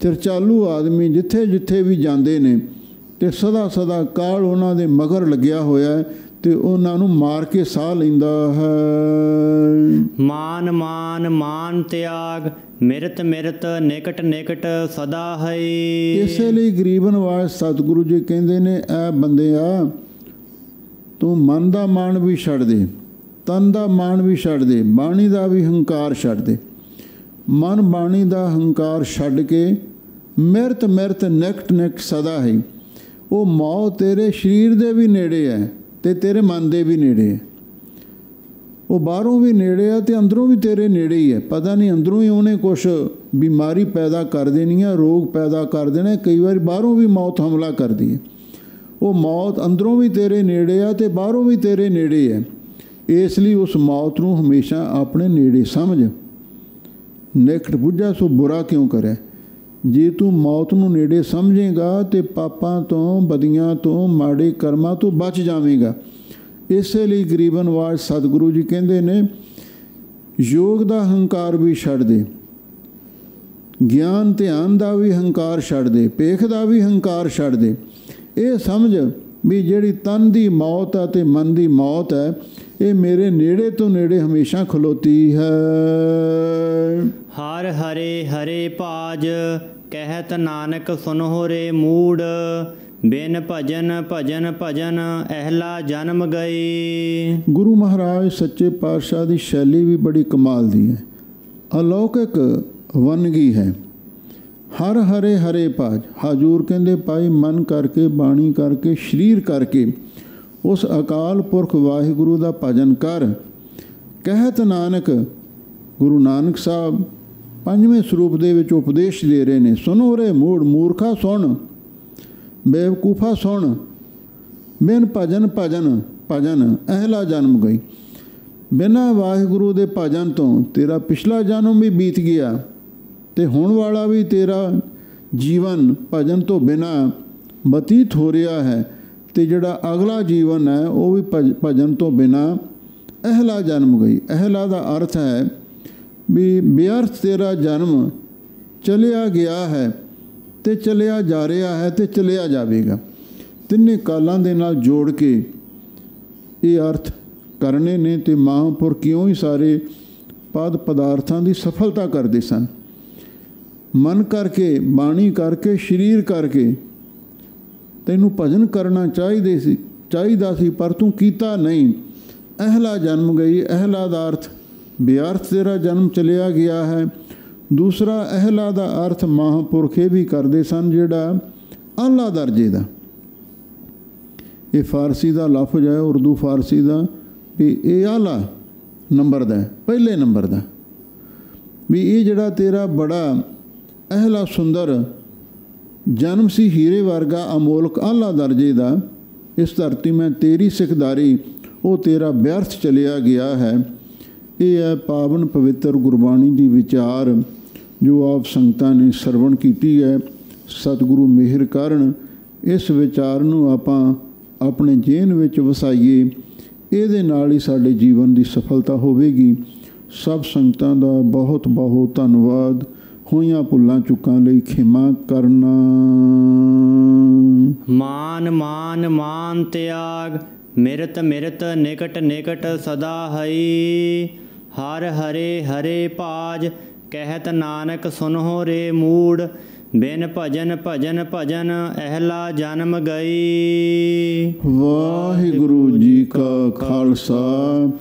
ਚਰਚਾਲੂ ਆਦਮੀ ਜਿੱਥੇ ਜਿੱਥੇ ਵੀ ਜਾਂਦੇ ਨੇ ਅਤੇ ਸਦਾ ਸਦਾ ਕਾਲ ਉਹਨਾਂ ਦੇ ਮਗਰ ਲੱਗਿਆ ਹੋਇਆ ਅਤੇ ਉਹਨਾਂ ਨੂੰ ਮਾਰ ਕੇ ਸਾਹ ਲੈਂਦਾ ਹੈ। ਮਾਨ ਮਾਨ ਮਾਨ ਤਿਆਗ ਮਿਰਤ ਮਿਰਤ ਨਿਕਟ ਨਿਕਟ ਸਦਾ ਹੈ। ਇਸੇ ਲਈ ਗਰੀਬ ਨਵਾਜ਼ ਸਤਿਗੁਰੂ ਜੀ ਕਹਿੰਦੇ ਨੇ, ਐ ਬੰਦਿਆ ਤੂੰ ਮਨ ਦਾ ਮਾਣ ਵੀ ਛੱਡ ਦੇ, ਤਨ ਦਾ ਮਾਣ ਵੀ ਛੱਡ ਦੇ, ਬਾਣੀ ਦਾ ਵੀ ਹੰਕਾਰ ਛੱਡ ਦੇ। ਮਨ ਬਾਣੀ ਦਾ ਹੰਕਾਰ ਛੱਡ ਕੇ ਮਿਰਤ ਮਿਰਤ ਨਿਕਟ ਨਿਕਟ ਸਦਾ ਹੈ। ਉਹ ਮੌਤ ਤੇਰੇ ਸਰੀਰ ਦੇ ਵੀ ਨੇੜੇ ਹੈ ਅਤੇ ਤੇਰੇ ਮਨ ਦੇ ਵੀ ਨੇੜੇ ਹੈ। ਉਹ ਬਾਹਰੋਂ ਵੀ ਨੇੜੇ ਆ ਅਤੇ ਅੰਦਰੋਂ ਵੀ ਤੇਰੇ ਨੇੜੇ ਹੀ ਹੈ। ਪਤਾ ਨਹੀਂ ਅੰਦਰੋਂ ਹੀ ਉਹਨੇ ਕੁਛ ਬਿਮਾਰੀ ਪੈਦਾ ਕਰ ਦੇਣੀ ਹੈ, ਰੋਗ ਪੈਦਾ ਕਰ ਦੇਣਾ। ਕਈ ਵਾਰੀ ਬਾਹਰੋਂ ਵੀ ਮੌਤ ਹਮਲਾ ਕਰਦੀ ਹੈ। ਉਹ ਮੌਤ ਅੰਦਰੋਂ ਵੀ ਤੇਰੇ ਨੇੜੇ ਆ ਅਤੇ ਬਾਹਰੋਂ ਵੀ ਤੇਰੇ ਨੇੜੇ ਹੈ। ਇਸ ਲਈ ਉਸ ਮੌਤ ਨੂੰ ਹਮੇਸ਼ਾ ਆਪਣੇ ਨੇੜੇ ਸਮਝ। ਨਿਕਟ ਬੁੱਝਾ ਸੋ ਬੁਰਾ ਕਿਉਂ ਕਰੇ। ਜੇ ਤੂੰ ਮੌਤ ਨੂੰ ਨੇੜੇ ਸਮਝੇਗਾ ਤਾਂ ਪਾਪਾਂ ਤੋਂ, ਬਦੀਆਂ ਤੋਂ, ਮਾੜੇ ਕਰਮਾਂ ਤੋਂ ਬਚ ਜਾਵੇਂਗਾ। ਇਸੇ ਲਈ ਗਰੀਬ ਨਵਾਜ਼ ਸਤਿਗੁਰੂ ਜੀ ਕਹਿੰਦੇ ਨੇ, ਯੋਗ ਦਾ ਹੰਕਾਰ ਵੀ ਛੱਡ ਦੇ, ਗਿਆਨ ਧਿਆਨ ਦਾ ਵੀ ਹੰਕਾਰ ਛੱਡ ਦੇ, ਭੇਖ ਦਾ ਵੀ ਹੰਕਾਰ ਛੱਡ ਦੇ। ਇਹ ਸਮਝ ਵੀ ਜਿਹੜੀ ਤਨ ਦੀ ਮੌਤ ਹੈ ਅਤੇ ਮਨ ਦੀ ਮੌਤ ਹੈ, ਇਹ ਮੇਰੇ ਨੇੜੇ ਤੋਂ ਨੇੜੇ ਹਮੇਸ਼ਾ ਖਲੋਤੀ ਹੈ। ਹਰ ਹਰੇ ਹਰੇ ਭਾਜ ਕਹਿਤ ਨਾਨਕ ਸੁਨਹੁ ਰੇ ਮੂੜ। ਬਿਨ ਭਜਨ ਭਜਨ ਭਜਨ ਅਹਿਲਾ ਜਨਮ ਗਈ। ਗੁਰੂ ਮਹਾਰਾਜ ਸੱਚੇ ਪਾਤਸ਼ਾਹ ਦੀ ਸ਼ੈਲੀ ਵੀ ਬੜੀ ਕਮਾਲ ਦੀ ਹੈ, ਅਲੌਕਿਕ ਵੰਨਗੀ ਹੈ। ਹਰ ਹਰੇ ਹਰੇ ਭਾਜ। ਹਜ਼ੂਰ ਕਹਿੰਦੇ ਭਾਈ ਮਨ ਕਰਕੇ, ਬਾਣੀ ਕਰਕੇ, ਸਰੀਰ ਕਰਕੇ ਉਸ ਅਕਾਲ ਪੁਰਖ ਵਾਹਿਗੁਰੂ ਦਾ ਭਜਨ ਕਰ। ਕਹਿਤ ਨਾਨਕ, ਗੁਰੂ ਨਾਨਕ ਸਾਹਿਬ 5ਵੇਂ ਸਰੂਪ ਦੇ ਵਿੱਚ ਉਪਦੇਸ਼ ਦੇ ਰਹੇ ਨੇ। ਸੁਣੋ ਰੇ ਮੂੜ, ਮੂਰਖਾ ਸੁਣ, ਬੇਵਕੂਫਾ ਸੁਣ। ਬਿਨ ਭਜਨ ਭਜਨ ਭਜਨ ਅਹਿਲਾ ਜਨਮ ਗਈ। ਬਿਨਾਂ ਵਾਹਿਗੁਰੂ ਦੇ ਭਜਨ ਤੋਂ ਤੇਰਾ ਪਿਛਲਾ ਜਨਮ ਵੀ ਬੀਤ ਗਿਆ ਅਤੇ ਹੁਣ ਵਾਲਾ ਵੀ ਤੇਰਾ ਜੀਵਨ ਭਜਨ ਤੋਂ ਬਿਨਾਂ ਬਤੀਤ ਹੋ ਰਿਹਾ ਹੈ। ਅਤੇ ਜਿਹੜਾ ਅਗਲਾ ਜੀਵਨ ਹੈ ਉਹ ਵੀ ਭਜਨ ਤੋਂ ਬਿਨਾਂ ਅਹਿਲਾ ਜਨਮ ਗਈ। ਅਹਿਲਾ ਦਾ ਅਰਥ ਹੈ ਵੀ ਬੇਅਰਥ ਤੇਰਾ ਜਨਮ ਚਲਿਆ ਗਿਆ ਹੈ ਅਤੇ ਚਲਿਆ ਜਾ ਰਿਹਾ ਹੈ ਅਤੇ ਚਲਿਆ ਜਾਵੇਗਾ। ਤਿੰਨੇ ਕਾਲਾਂ ਦੇ ਨਾਲ ਜੋੜ ਕੇ ਇਹ ਅਰਥ ਕਰਨੇ ਨੇ। ਅਤੇ ਮਹਾਂਪੁਰਖ ਕਿਉਂ ਹੀ ਸਾਰੇ ਪਦ ਪਦਾਰਥਾਂ ਦੀ ਸਫਲਤਾ ਕਰਦੇ ਸਨ। ਮਨ ਕਰਕੇ, ਬਾਣੀ ਕਰਕੇ, ਸਰੀਰ ਕਰਕੇ ਤੈਨੂੰ ਭਜਨ ਕਰਨਾ ਚਾਹੀਦਾ ਸੀ ਪਰ ਤੂੰ ਕੀਤਾ ਨਹੀਂ। ਅਹਿਲਾ ਜਨਮ ਗਈ। ਅਹਿਲਾ ਦਾ ਅਰਥ ਬੇਅਰਥ ਤੇਰਾ ਜਨਮ ਚਲਿਆ ਗਿਆ ਹੈ। ਦੂਸਰਾ ਅਹਿਲਾ ਦਾ ਅਰਥ ਮਹਾਂਪੁਰਖ ਇਹ ਵੀ ਕਰਦੇ ਸਨ, ਜਿਹੜਾ ਆਲਾ ਦਰਜੇ ਦਾ। ਇਹ ਫਾਰਸੀ ਦਾ ਲਫ਼ਜ਼ ਹੈ, ਉਰਦੂ ਫਾਰਸੀ ਦਾ, ਵੀ ਇਹ ਆਲਾ ਨੰਬਰ ਦਾ, ਪਹਿਲੇ ਨੰਬਰ ਦਾ। ਵੀ ਇਹ ਜਿਹੜਾ ਤੇਰਾ ਬੜਾ ਅਹਿਲਾ ਸੁੰਦਰ ਜਨਮ ਸੀ, ਹੀਰੇ ਵਰਗਾ ਅਮੋਲਕ ਆਲਾ ਦਰਜੇ ਦਾ, ਇਸ ਧਰਤੀ ਮੈਂ ਤੇਰੀ ਸਿਖਦਾਰੀ, ਉਹ ਤੇਰਾ ਵਿਅਰਥ ਚਲਿਆ ਗਿਆ ਹੈ। ਇਹ ਹੈ ਪਾਵਨ ਪਵਿੱਤਰ ਗੁਰਬਾਣੀ ਦੀ ਵਿਚਾਰ ਜੋ ਆਪ ਸੰਗਤਾਂ ਨੇ ਸਰਵਣ ਕੀਤੀ ਹੈ। ਸਤਿਗੁਰੂ ਮਿਹਰ ਕਰਨ ਇਸ ਵਿਚਾਰ ਨੂੰ ਆਪਾਂ ਆਪਣੇ ਜੀਵਨ ਵਿੱਚ ਵਸਾਈਏ। ਇਹਦੇ ਨਾਲ ਹੀ ਸਾਡੇ ਜੀਵਨ ਦੀ ਸਫਲਤਾ ਹੋਵੇਗੀ। ਸਭ ਸੰਗਤਾਂ ਦਾ ਬਹੁਤ ਬਹੁਤ ਧੰਨਵਾਦ। ਹੋਈਆਂ ਭੁੱਲਾਂ ਚੁੱਕਾਂ ਲਈ ਖਿਮਾ ਕਰਨਾ। ਮਾਨ ਮਾਨ ਮਾਨ ਤਿਆਗ ਮਿਰਤ ਮਿਰਤ ਨਿਕਟ ਨਿਕਟ ਸਦਾ ਹਈ। ਹਰ ਹਰੇ ਹਰੇ ਭਾਜ ਕਹਿਤ ਨਾਨਕ ਸੁਨਹੁ ਰੇ ਮੂੜ। ਬਿਨ ਭਜਨ ਭਜਨ ਭਜਨ ਅਹਿਲਾ ਜਨਮ ਗਈ। ਵਾਹਿਗੁਰੂ ਜੀ ਕਾ ਖਾਲਸਾ,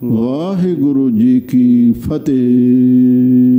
ਵਾਹਿਗੁਰੂ ਜੀ ਕੀ ਫਤਿਹ।